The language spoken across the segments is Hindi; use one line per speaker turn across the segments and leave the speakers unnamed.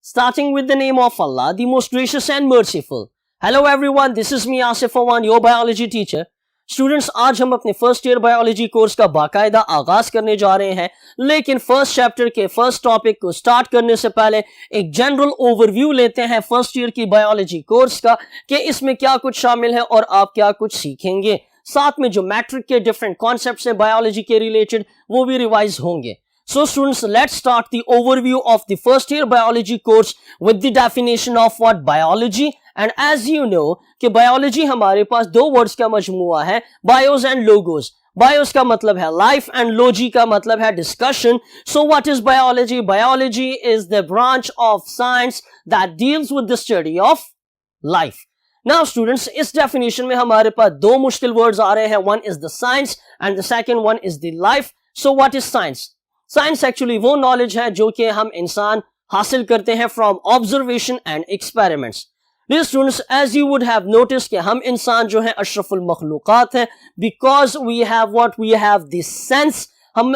starting with the name of Allah, the most gracious and merciful. Hello everyone, this is me Asif Awan, your biology teacher. Students, आज हम अपने फर्स्ट ईयर बायोलॉजी कोर्स का बाकायदा आगाज करने जा रहे हैं, लेकिन फर्स्ट चैप्टर के फर्स्ट टॉपिक को स्टार्ट करने से पहले एक जनरल ओवरव्यू लेते हैं फर्स्ट ईयर की बायोलॉजी कोर्स का कि इसमें क्या कुछ शामिल है और आप क्या कुछ सीखेंगे। साथ में जो मैट्रिक के डिफरेंट कॉन्सेप्ट्स हैं बायोलॉजी के रिलेटेड वो भी रिवाइज होंगे। So students, let's start the overview of the first year biology course with the definition of what biology. And as you know कि biology हमारे पास दो words का मजमुआ है, bios and logos. Bios का मतलब है life and logi का मतलब है discussion. So what is biology? Biology is the branch of science that deals with the study of life. Now students, इस definition में हमारे पास दो मुश्किल words आ रहे हैं. One is the science and the second one is the life. So what is science? Science actually वो नॉलेज है जो कि हम इंसान हासिल करते हैं from observation and experiments. Dear students, as you would have notice कि हम इंसान जो है अशरफुल मखलूकात हैं because we have this sense. हम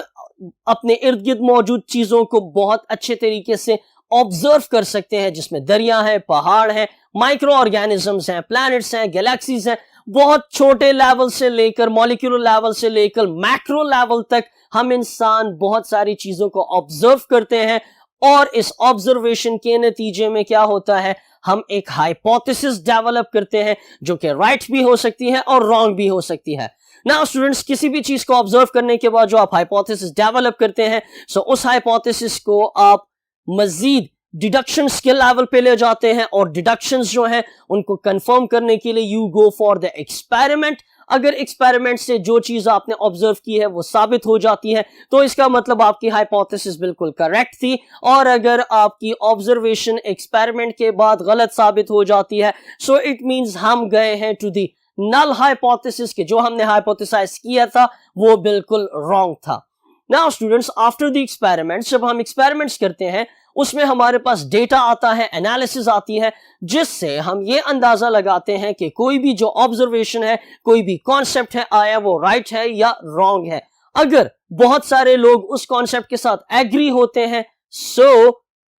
अपने इर्द गिर्द मौजूद चीजों को बहुत अच्छे तरीके से ऑब्जर्व कर सकते हैं, जिसमें दरिया है, पहाड़ है, माइक्रो ऑर्गेनिजम्स हैं, प्लैनेट्स हैं, गैलेक्सीज हैं। बहुत छोटे लेवल से लेकर मॉलिक्यूलर लेवल से लेकर मैक्रो लेवल तक हम इंसान बहुत सारी चीजों को ऑब्जर्व करते हैं और इस ऑब्जर्वेशन के नतीजे में क्या होता है, हम एक हाइपोथेसिस डेवलप करते हैं जो कि राइट भी हो सकती है और रॉन्ग भी हो सकती है। नाउ स्टूडेंट्स, किसी भी चीज को ऑब्जर्व करने के बाद जो आप हाइपोथेसिस डेवलप करते हैं, सो उस हाइपोथेसिस को आप मजीद डिडक्शंस के लेवल पे ले जाते हैं और डिडक्शंस जो हैं उनको कंफर्म करने के लिए you go for the experiment. अगर एक्सपेरिमेंट से जो चीज आपने ऑब्जर्व की है वो साबित हो जाती है तो इसका मतलब आपकी हाइपोथेसिस बिल्कुल करेक्ट थी, और अगर आपकी ऑब्जर्वेशन एक्सपेरिमेंट के बाद गलत साबित हो जाती है सो इट मींस हम गए हैं टू दी नल हाइपोथेसिस कि जो हमने हाइपोथेसाइज किया था वो बिल्कुल रॉन्ग था। Now students, after the experiments, जब हम एक्सपेरिमेंट्स करते हैं उसमें हमारे पास डेटा आता है, एनालिसिस आती है, जिससे हम ये अंदाजा लगाते हैं कि कोई भी जो ऑब्जर्वेशन है, कोई भी कॉन्सेप्ट है आया वो राइट है या रॉन्ग है। अगर बहुत सारे लोग उस कॉन्सेप्ट के साथ एग्री होते हैं सो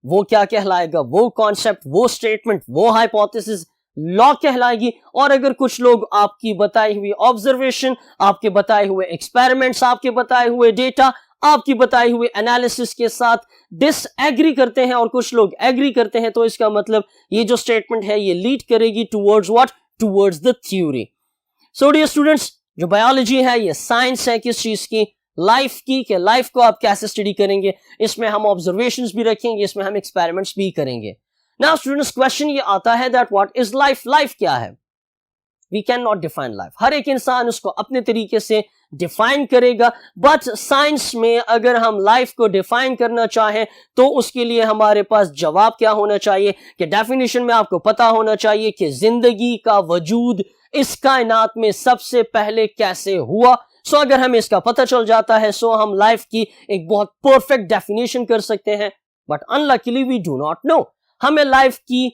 वो क्या कहलाएगा, वो कॉन्सेप्ट, वो स्टेटमेंट, वो हाइपोथेसिस लॉ कहलाएगी। और अगर कुछ लोग आपकी बताई हुई ऑब्जर्वेशन, आपके बताए हुए एक्सपेरिमेंट्स, आपके बताए हुए डेटा, आपकी बताई हुई एनालिसिस के साथ डिसएग्री करते हैं और कुछ लोग एग्री करते हैं, तो इसका मतलब ये जो स्टेटमेंट है ये लीड करेगी towards what, towards the theory. So dear students, जो बायोलॉजी है ये साइंस है किस चीज की, लाइफ की, कि लाइफ को आप कैसे स्टडी करेंगे। इसमें हम ऑब्जर्वेशंस भी रखेंगे, इसमें हम एक्सपेरिमेंट्स भी करेंगे। नाउ स्टूडेंट्स, क्वेश्चन ये आता है that what is life? Life क्या है? We can not define life. हर एक इंसान उसको अपने तरीके से डिफाइन करेगा, बट साइंस में अगर हम लाइफ को डिफाइन करना चाहें तो उसके लिए हमारे पास जवाब क्या होना चाहिए कि डेफिनेशन में आपको पता होना चाहिए कि जिंदगी का वजूद इस कायनात में सबसे पहले कैसे हुआ। सो अगर हमें इसका पता चल जाता है सो हम लाइफ की एक बहुत परफेक्ट डेफिनेशन कर सकते हैं, but unluckily we do not know. हमें लाइफ की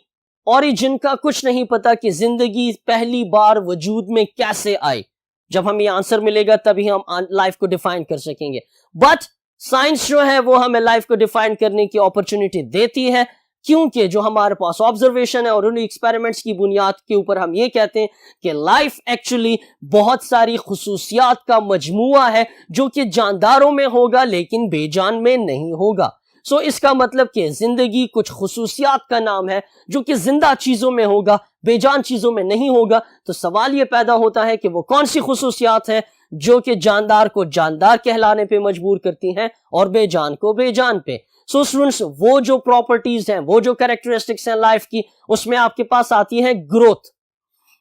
ओरिजिन का कुछ नहीं पता कि जिंदगी पहली बार वजूद में कैसे आई। जब हमें आंसर मिलेगा तभी हम लाइफ को डिफाइन कर सकेंगे, बट साइंस जो है वो हमें लाइफ को डिफाइन करने की अपॉर्चुनिटी देती है, क्योंकि जो हमारे पास ऑब्जर्वेशन है और उन एक्सपेरिमेंट्स की बुनियाद के ऊपर हम ये कहते हैं कि लाइफ एक्चुअली बहुत सारी खुसूसियात का मजमुआ है जो कि जानदारों में होगा लेकिन बेजान में नहीं होगा। सो इसका मतलब कि जिंदगी कुछ खुसूसियात का नाम है जो कि जिंदा चीजों में होगा, बेजान चीजों में नहीं होगा। तो सवाल ये पैदा होता है कि वो कौन सी खुसूसियात है जो कि जानदार को जानदार कहलाने पे मजबूर करती हैं और बेजान को बेजान पे। सो स्टूडेंट्स, वो जो प्रॉपर्टीज हैं, वो जो कैरेक्टरिस्टिक्स हैं लाइफ की, उसमें आपके पास आती है ग्रोथ।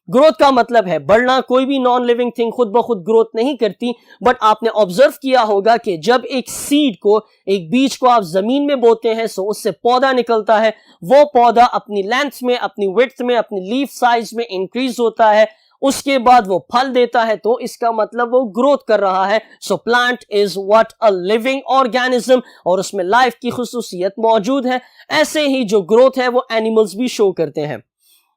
ग्रोथ का मतलब है बढ़ना। कोई भी नॉन लिविंग थिंग खुद ब खुद ग्रोथ नहीं करती, बट आपने ऑब्जर्व किया होगा कि जब एक सीड को, एक बीज को आप जमीन में बोते हैं सो उससे पौधा निकलता है। वो पौधा अपनी लेंथ में, अपनी विड्थ में, अपनी लीफ साइज में इंक्रीज होता है, उसके बाद वो फल देता है, तो इसका मतलब वो ग्रोथ कर रहा है। So plant is what, a living organism, और उसमें लाइफ की खुसूसियत मौजूद है। ऐसे ही जो ग्रोथ है वो एनिमल्स भी शो करते हैं।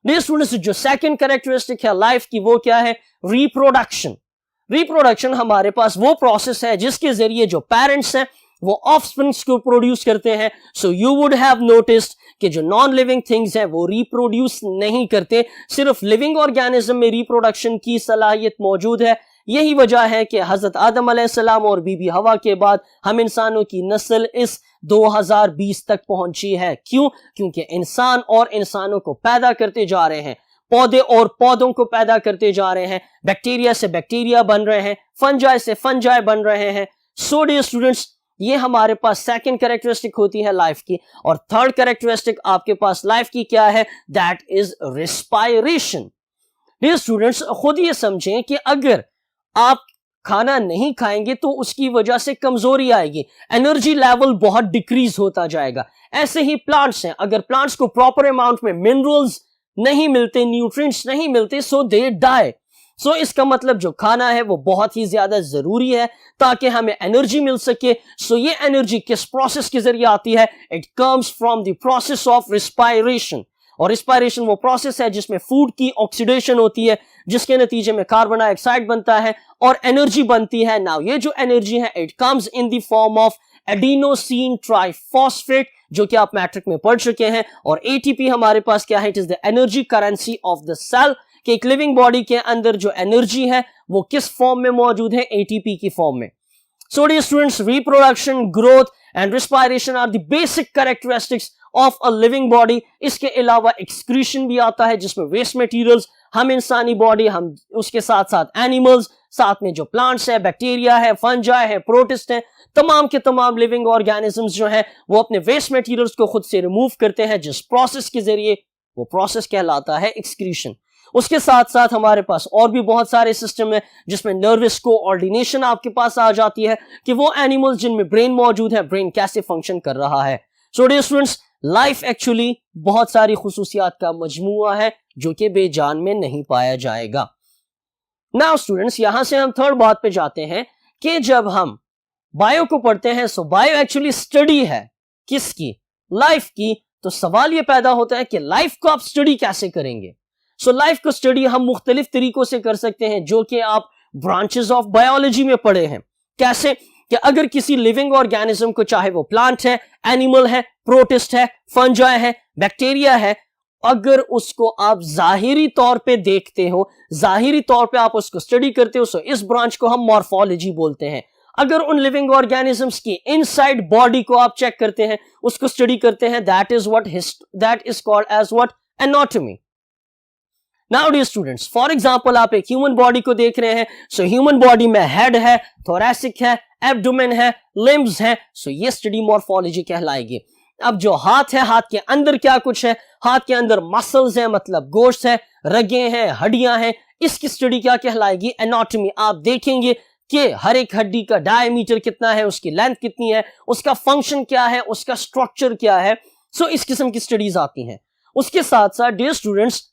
डियर स्टूडेंट्स, जो सेकंड कैरेक्टरिस्टिक है लाइफ की वो क्या है? रिप्रोडक्शन। रिप्रोडक्शन हमारे पास वो प्रोसेस है जिसके जरिए जो पेरेंट्स हैं वो ऑफस्प्रिंग्स को प्रोड्यूस करते हैं। So you would have noticed कि जो नॉन लिविंग थिंग्स हैं वो रिप्रोड्यूस नहीं करते, सिर्फ लिविंग ऑर्गेनिज्म में रिप्रोडक्शन की सलाहियत मौजूद है। यही वजह है कि हजरत आदम अलैहिस्सलाम और बीबी हवा के बाद हम इंसानों की नस्ल इस 2020 तक पहुंची है। क्यों? क्योंकि इंसान और इंसानों को पैदा करते जा रहे हैं, पौधे और पौधों को पैदा करते जा रहे हैं, बैक्टीरिया से बैक्टीरिया बन रहे हैं, फंजाई से फंजाई बन रहे हैं। सो डियर स्टूडेंट्स, ये हमारे पास सेकंड कैरेक्टरिस्टिक होती है लाइफ की। और थर्ड कैरेक्टरिस्टिक आपके पास लाइफ की क्या है? That is respiration. Dear students, खुद ये समझें कि अगर आप खाना नहीं खाएंगे तो उसकी वजह से कमजोरी आएगी, एनर्जी लेवल बहुत डिक्रीज होता जाएगा। ऐसे ही प्लांट्स हैं, अगर प्लांट्स को प्रॉपर अमाउंट में मिनरल्स नहीं मिलते, न्यूट्रिएंट्स नहीं मिलते, सो दे डाई। सो इसका मतलब जो खाना है वो बहुत ही ज्यादा जरूरी है ताकि हमें एनर्जी मिल सके। सो ये एनर्जी किस प्रोसेस के जरिए आती है? It comes from the process of respiration. और रिस्पायरेशन वो प्रोसेस है जिसमें फूड की ऑक्सीडेशन होती है, जिसके नतीजे में कार्बन डाइऑक्साइड बनता है और एनर्जी बनती है। नाउ ये जो एनर्जी है it comes in the form of adenosine triphosphate, जो कि आप मैट्रिक में पढ़ चुके हैं। और एटीपी हमारे पास क्या है? It is the energy currency of the cell. कि एक लिविंग बॉडी के अंदर जो एनर्जी है वो किस फॉर्म में मौजूद है? एटीपी की फॉर्म में। So dear students, reproduction, growth and respiration are the basic characteristics of a living body. इसके अलावा एक्सक्रीशन भी आता है जिसमें वेस्ट मटेरियल्स, हम इंसानी बॉडी, हम उसके साथ साथ एनिमल्स, साथ में जो प्लांट्स है, बैक्टीरिया है, फंजाई है, प्रोटिस्ट है, तमाम के तमाम लिविंग ऑर्गेनिजम्स जो हैं वो अपने वेस्ट मटेरियल्स को खुद से रिमूव करते हैं, जिस प्रोसेस के जरिए, वो प्रोसेस कहलाता है एक्सक्रीशन। उसके साथ साथ हमारे पास और भी बहुत सारे सिस्टम है जिसमें नर्वस कोऑर्डिनेशन आपके पास आ जाती है कि वो एनिमल्स जिनमें ब्रेन मौजूद है, ब्रेन कैसे फंक्शन कर रहा है। So dear students, life actually बहुत सारी खुसूसियात का मजमूआ है जो कि बेजान में नहीं पाया जाएगा। नाउ स्टूडेंट्स, यहां से हम थर्ड बात पे जाते हैं कि जब हम बायो को पढ़ते हैं, सो बायो एक्चुअली स्टडी है किसकी? लाइफ की। तो सवाल ये पैदा होता है कि लाइफ को आप स्टडी कैसे करेंगे? सो लाइफ को स्टडी हम मुख्तलिफ तरीकों से कर सकते हैं जो कि आप ब्रांचेस ऑफ बायोलॉजी में पढ़े हैं। कैसे? कि अगर किसी लिविंग ऑर्गेनिज्म को, चाहे वो प्लांट है, एनिमल है, प्रोटिस्ट है, फंजाई है, बैक्टीरिया है, अगर उसको आप जाहिरी तौर पे देखते हो, जाहिरी तौर पे आप उसको स्टडी करते हो, सो इस ब्रांच को हम मॉर्फोलॉजी बोलते हैं। अगर उन लिविंग ऑर्गेनिजम्स की इनसाइड बॉडी को आप चेक करते हैं, उसको स्टडी करते हैं, that is called as what? Anatomy. Now dear students, for example आप एक ह्यूमन बॉडी को देख रहे हैं। सो ह्यूमन बॉडी में हेड है, थोरैसिक है, एब्डोमेन है, लिम्स है। सो ये स्टडी मॉर्फोलॉजी कहलाएगी। अब जो हाथ है, हाथ के अंदर क्या कुछ है? हाथ के अंदर मसल्स है, मतलब गोश्त है, रगें हैं, हड्डियां हैं। इसकी स्टडी क्या कहलाएगी? एनाटॉमी। आप देखेंगे कि हर एक हड्डी का डायमीटर कितना है, उसकी लेंथ कितनी है, उसका फंक्शन क्या है, उसका स्ट्रक्चर क्या है। सो इस किस्म की स्टडीज आती हैं। उसके साथ साथ डियर स्टूडेंट्स,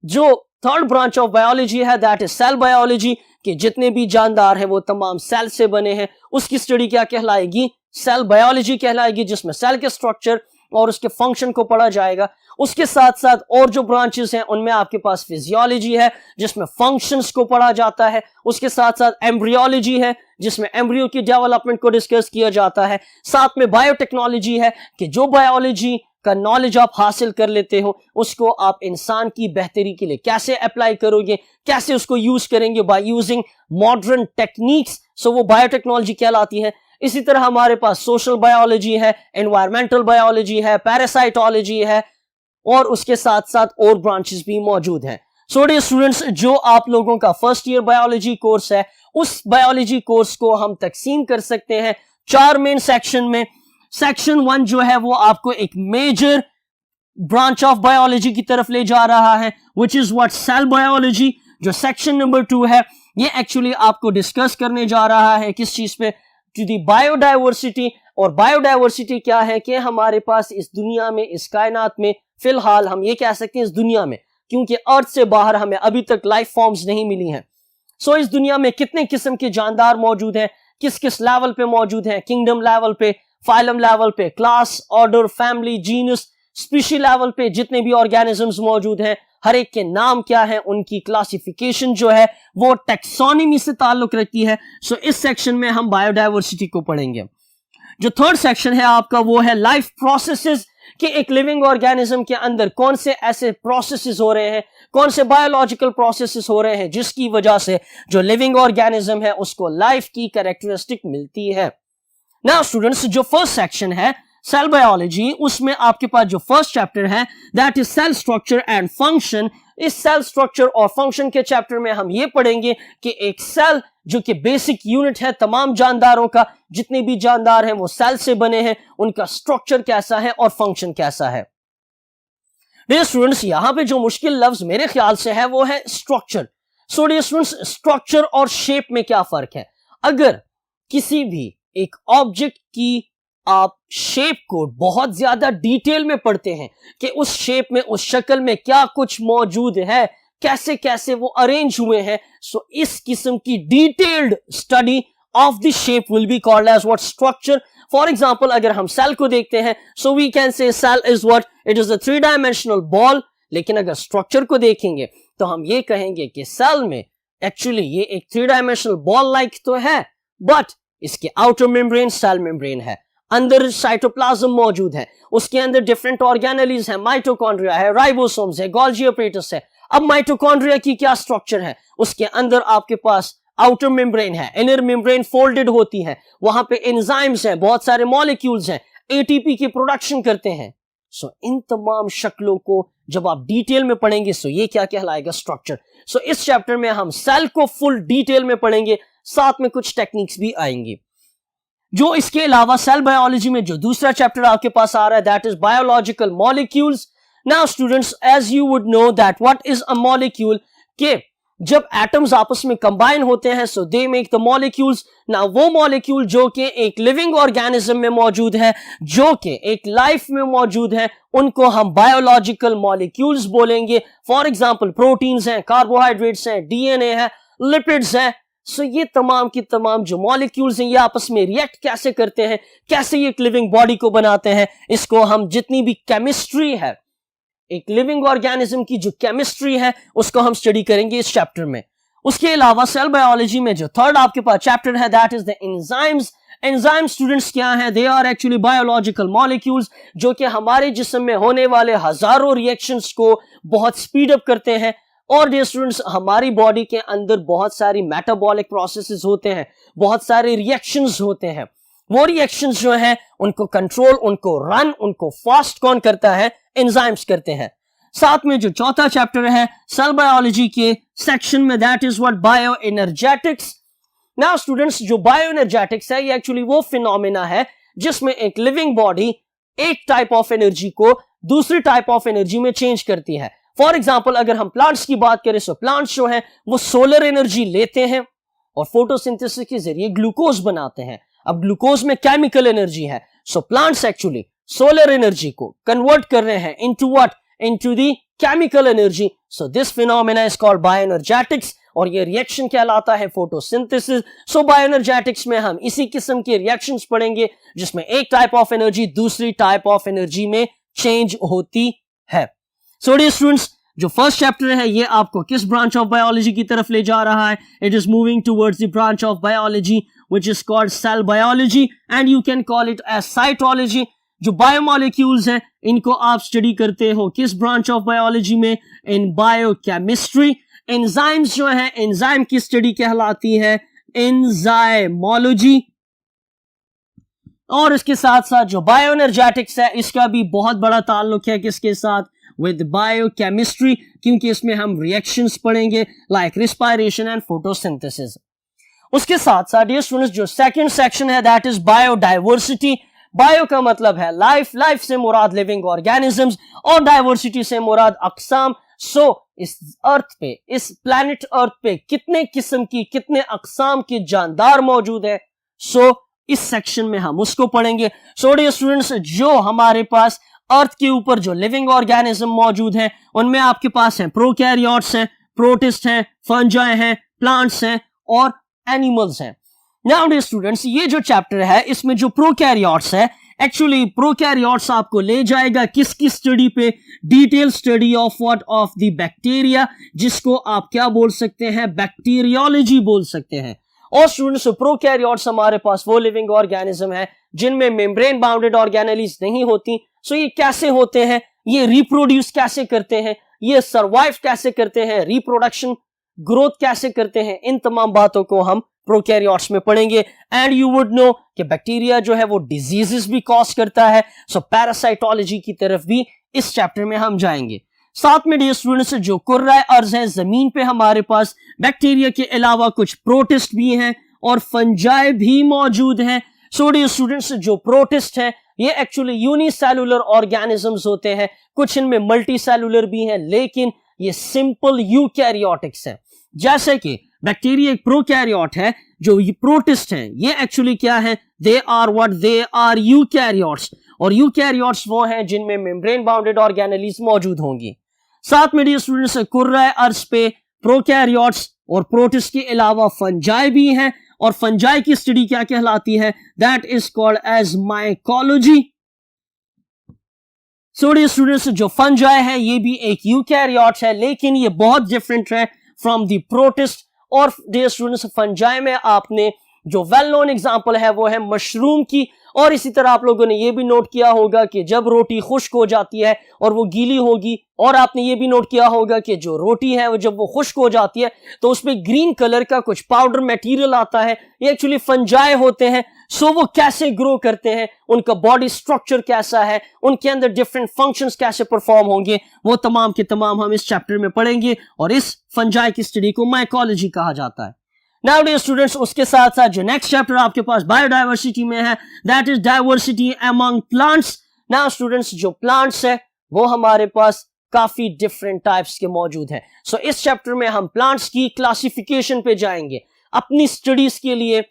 जो थर्ड ब्रांच ऑफ बायोलॉजी है दैट इज सेल बायोलॉजी, कि जितने भी जानदार हैं वो तमाम सेल से बने हैं। उसकी स्टडी क्या कहलाएगी? सेल बायोलॉजी कहलाएगी, जिसमें सेल के स्ट्रक्चर और उसके फंक्शन को पढ़ा जाएगा। उसके साथ साथ और जो ब्रांचेस हैं उनमें आपके पास फिजियोलॉजी है जिसमें फंक्शंस को पढ़ा जाता है। उसके साथ साथ एम्ब्रियोलॉजी है जिसमें एम्ब्रियो की डेवलपमेंट को डिस्कस किया जाता है। साथ में बायोटेक्नोलॉजी है कि जो बायोलॉजी का नॉलेज आप हासिल कर लेते हो उसको आप इंसान की बेहतरी के लिए कैसे अप्लाई करोगे, कैसे उसको यूज करेंगे बाय यूजिंग मॉडर्न टेक्निक्स। सो वो बायोटेक्नोलॉजी कहलाती है। इसी तरह हमारे पास सोशल बायोलॉजी है, एनवायरमेंटल बायोलॉजी है, पैरासाइटोलॉजी है और उसके साथ साथ और ब्रांचेस भी मौजूद हैं। सो डियर स्टूडेंट्स, जो आप लोगों का फर्स्ट ईयर बायोलॉजी कोर्स है उस बायोलॉजी कोर्स को हम तकसीम कर सकते हैं 4 मेन सेक्शन में। सेक्शन 1 जो है वो आपको एक मेजर ब्रांच ऑफ बायोलॉजी की तरफ ले जा रहा है, which is what? Cell biology. जो सेक्शन नंबर 2 है ये एक्चुअली आपको डिस्कस करने जा रहा है किस चीज पे? To the biodiversity. और बायोडाइवर्सिटी क्या है कि हमारे पास इस दुनिया में, इस कायनात में, फिलहाल हम ये कह सकते हैं इस दुनिया में, क्योंकि अर्थ से बाहर हमें अभी तक लाइफ फॉर्म्स नहीं मिली हैं। सो इस दुनिया में कितने किस्म के जानदार मौजूद हैं, किस किस लेवल पे मौजूद हैं? किंगडम लेवल पे, फाइलम लेवल पे, class, order, family, genus, species level पे जितने भी ऑर्गेनिजम्स मौजूद हैं, हर एक के नाम क्या है, उनकी क्लासिफिकेशन जो है वो टैक्सोनॉमी से ताल्लुक रखती है। सो इस सेक्शन में हम बायोडाइवर्सिटी को पढ़ेंगे। जो थर्ड सेक्शन है आपका वो है लाइफ प्रोसेसेस, कि एक लिविंग ऑर्गेनिज्म के अंदर कौन से ऐसे प्रोसेसेस हो रहे हैं, कौन से बायोलॉजिकल प्रोसेसेस हो रहे हैं जिसकी वजह से जो लिविंग ऑर्गेनिज्म है उसको लाइफ की कैरेक्टरिस्टिक मिलती है। नाउ स्टूडेंट्स, जो फर्स्ट सेक्शन है सेल बायोलॉजी, उसमें आपके पास जो फर्स्ट चैप्टर है that is cell structure and function. इस सेल स्ट्रक्चर और फंक्शन के चैप्टर में हम ये पढ़ेंगे कि एक सेल जो कि बेसिक यूनिट है तमाम जानदारों का, जितने भी जानदार हैं वो सेल से बने हैं, उनका स्ट्रक्चर कैसा है और फंक्शन कैसा है। डियर स्टूडेंट्स, यहां पे जो मुश्किल लफ्ज मेरे ख्याल से है वो है structure. So dear students, structure और शेप में क्या फर्क है? अगर किसी भी एक ऑब्जेक्ट की आप शेप को बहुत ज्यादा डिटेल में पढ़ते हैं कि उस शेप में, उस शक्ल में क्या कुछ मौजूद है, कैसे कैसे वो अरेंज हुए हैं, सो इस किस्म की detailed study of the shape will be called as what? Structure. For example, अगर हम सेल को देखते हैं, so we can say cell is what? It is a 3-डायमेंशनल बॉल। लेकिन अगर स्ट्रक्चर को देखेंगे तो हम ये कहेंगे कि सेल में एक्चुअली ये एक 3-डायमेंशनल बॉल लाइक तो है, बट इसके आउटर मेम्ब्रेन सेल मेम्ब्रेन है, अंदर साइटोप्लाज्म मौजूद है, उसके अंदर डिफरेंट ऑर्गेनेलीज है, माइटोकॉन्ड्रिया है, राइबोसोम्स है, गोल्गी अपरेटस है। अब माइटोकॉन्ड्रिया की क्या स्ट्रक्चर है? उसके अंदर आपके पास आउटर मेम्ब्रेन है, इनर मेम्ब्रेन फोल्डेड होती है, वहां पे एंजाइम्स हैं, बहुत सारे मॉलिक्यूल्स हैं, एटीपी की प्रोडक्शन करते हैं। सो इन तमाम शक्लों को जब आप डिटेल में पढ़ेंगे सो ये क्या कहलाएगा? स्ट्रक्चर। सो इस चैप्टर में हम सेल को फुल डिटेल में पढ़ेंगे, साथ में कुछ टेक्निक्स भी आएंगी। जो इसके अलावा सेल बायोलॉजी में जो दूसरा चैप्टर आपके पास आ रहा है that is biological molecules. Now students, as you would know that what is a molecule, के जब एटम्स आपस में कंबाइन होते हैं so they make the molecules. ना वो मॉलिक्यूल जो कि एक लिविंग ऑर्गेनिज्म में मौजूद है, जो कि एक लाइफ में मौजूद है, उनको हम बायोलॉजिकल मॉलिक्यूल्स बोलेंगे। फॉर एग्जांपल प्रोटीन्स हैं, कार्बोहाइड्रेट्स हैं, डीएनए है, लिपिड्स हैं। सो ये तमाम की तमाम जो मॉलिक्यूल्स हैं ये आपस में रिएक्ट कैसे करते हैं, कैसे ये एक लिविंग बॉडी को बनाते हैं, इसको हम जितनी भी केमिस्ट्री है, एक लिविंग ऑर्गेनिज्म की जो केमिस्ट्री है उसको हम स्टडी करेंगे इस चैप्टर में। उसके अलावा सेल बायोलॉजी में जो थर्ड आपके पास चैप्टर है that is the enzymes. Enzyme students क्या है? They are actually biological molecules जो कि हमारे जिस्म में होने वाले हजारों रिएक्शंस को बहुत स्पीड अप करते हैं। और डियर स्टूडेंट्स, हमारी बॉडी के अंदर बहुत सारी मेटाबॉलिक प्रोसेसेस होते हैं, बहुत सारे रिएक्शंस होते हैं। वो रिएक्शंस जो हैं उनको कंट्रोल, उनको रन, उनको फास्ट कौन करता है? एंजाइम्स करते हैं। साथ में जो चौथा चैप्टर है सेल बायोलॉजी के सेक्शन में that is what? Bio energetics. Now students, जो बायो एनर्जेटिक्स है ये एक्चुअली वो फिनोमेना है जिसमें एक लिविंग बॉडी एक टाइप ऑफ एनर्जी को दूसरी टाइप ऑफ एनर्जी में चेंज करती है। फॉर एग्जाम्पल, अगर हम प्लांट्स की बात करें तो प्लांट्स जो हैं वो सोलर एनर्जी लेते हैं और फोटोसिंथेसिस के जरिए ग्लूकोज बनाते हैं। अब ग्लूकोज में केमिकल एनर्जी है, so plants actually solar energy को कन्वर्ट कर रहे हैं into what? Into the chemical energy. So this phenomena is called bioenergetics और ये रिएक्शन कहलाता है फोटोसिंथेसिस। सो बायोएनर्जेटिक्स में हम इसी किस्म के रिएक्शंस पढ़ेंगे जिसमें एक टाइप ऑफ एनर्जी दूसरी टाइप ऑफ एनर्जी में चेंज होती है। सो डियर स्टूडेंट्स, जो फर्स्ट चैप्टर है ये आपको किस ब्रांच ऑफ बायोलॉजी की तरफ ले जा रहा है? It is moving towards the branch of biology which is called cell biology and you can call it as cytology. जो बायोमॉलिक्यूल्स हैं इनको आप स्टडी करते हो किस ब्रांच ऑफ बायोलॉजी में? इन बायोकेमिस्ट्री। एंजाइम्स जो है, एंजाइम की स्टडी कहलाती है एंजाइमोलॉजी। और इसके साथ साथ जो बायोएनर्जेटिक्स है इसका भी बहुत बड़ा ताल्लुक है किसके साथ? विद बायोकेमिस्ट्री, क्योंकि इसमें हम रिएक्शंस पढ़ेंगे लाइक रिस्पायरेशन एंड फोटोसिंथेसिस। उसके साथ साथ डियर स्टूडेंट्स, जो सेकंड सेक्शन है दैट इज बायोडाइवर्सिटी। बायो का मतलब है लाइफ, लाइफ से मुराद लिविंग ऑर्गेनिजम्स और डाइवर्सिटी से मुराद अकसाम। सो इस अर्थ पे, इस प्लैनेट अर्थ पे कितने किस्म की, कितने अकसाम के जानदार मौजूद है, सो इस सेक्शन में हम उसको पढ़ेंगे। सो डियर स्टूडेंट्स, जो हमारे पास अर्थ के ऊपर जो लिविंग ऑर्गेनिज्म मौजूद हैं उनमें आपके पास हैं प्रोकैरियोट्स हैं, प्रोटिस्ट हैं, फंजाई हैं, प्लांट्स हैं और एनिमल्स हैं। नाउ डियर स्टूडेंट्स, ये जो चैप्टर है इसमें जो प्रोकैरियोट्स है, एक्चुअली प्रोकैरियोट्स आपको ले जाएगा किसकी स्टडी पे? Detail study of what? Of the bacteria, जिसको आप क्या बोल सकते हैं? बैक्टीरियोलॉजी बोल सकते हैं। और स्टूडेंट्स प्रोकैरियोट्स हमारे पास वो लिविंग ऑर्गेनिज्म है जिनमें मेम्ब्रेन बाउंडेड ऑर्गेनेलीज नहीं होती। सो ये कैसे होते हैं, ये रिप्रोड्यूस कैसे करते हैं, ये सरवाइव कैसे करते हैं, रिप्रोडक्शन ग्रोथ कैसे करते हैं, इन तमाम बातों को हम प्रोकैरियोट्स में पढ़ेंगे। एंड यू वुड नो कि बैक्टीरिया जो है वो डिजीजेस भी कॉज करता है। सो पैरासाइटोलॉजी की तरफ भी इस चैप्टर में हम जाएंगे। साथ में डियर स्टूडेंट्स जो कुर्राए अर्ज है, जमीन पे हमारे पास बैक्टीरिया के अलावा कुछ प्रोटिस्ट भी हैं और फंजाई भी मौजूद हैं। सो डियर स्टूडेंट्स जो प्रोटिस्ट हैं ये एक्चुअली यूनिसेलुलर ऑर्गेनिजम्स होते हैं, कुछ इनमें मल्टी सेलुलर भी हैं, लेकिन ये सिंपल यूकैरियोटिक्स हैं। जैसे कि बैक्टीरिया एक प्रोकैरियोट है, जो ये प्रोटिस्ट हैं ये एक्चुअली क्या है, दे आर यूकैरियोट्स, और यूकैरियोट्स वो हैं जिनमें मेम्ब्रेन बाउंडेड ऑर्गेनेलीज मौजूद होंगी। साथ में डियर स्टूडेंट्स कुर्राए अर्ज पे प्रोकैरियोट्स और प्रोटिस्ट के अलावा फंजाई भी हैं, और फंजाई की स्टडी क्या कहलाती है, that is called as mycology. So dear students जो फंजाई है ये भी एक यूकैरियोट है, लेकिन ये बहुत डिफरेंट है फ्रॉम द प्रोटिस्ट। और डियर स्टूडेंट्स फंजाई में आपने जो वेल नोन एग्जांपल है वो है मशरूम की, और इसी तरह आप लोगों ने ये भी नोट किया होगा कि जब रोटी खुश्क हो जाती है और वो गीली होगी, और आपने ये भी नोट किया होगा कि जो रोटी है वो जब वो खुश्क हो जाती है तो उसमें ग्रीन कलर का कुछ पाउडर मटेरियल आता है, ये एक्चुअली फंजाई होते हैं। सो वो कैसे ग्रो करते हैं, उनका बॉडी स्ट्रक्चर कैसा है, उनके अंदर डिफरेंट फंक्शंस कैसे परफॉर्म होंगे, वो तमाम के तमाम हम इस चैप्टर में पढ़ेंगे, और इस फंजाई की स्टडी को माइकोलॉजी कहा जाता है। नाउ डियर स्टूडेंट्स उसके साथ साथ जो नेक्स्ट चैप्टर आपके पास बायोडायवर्सिटी में है, that is diversity among plants. Now students जो प्लांट्स है वो हमारे पास काफी डिफरेंट टाइप्स के मौजूद हैं। सो इस चैप्टर में हम प्लांट्स की क्लासिफिकेशन पे जाएंगे। अपनी स्टडीज के लिए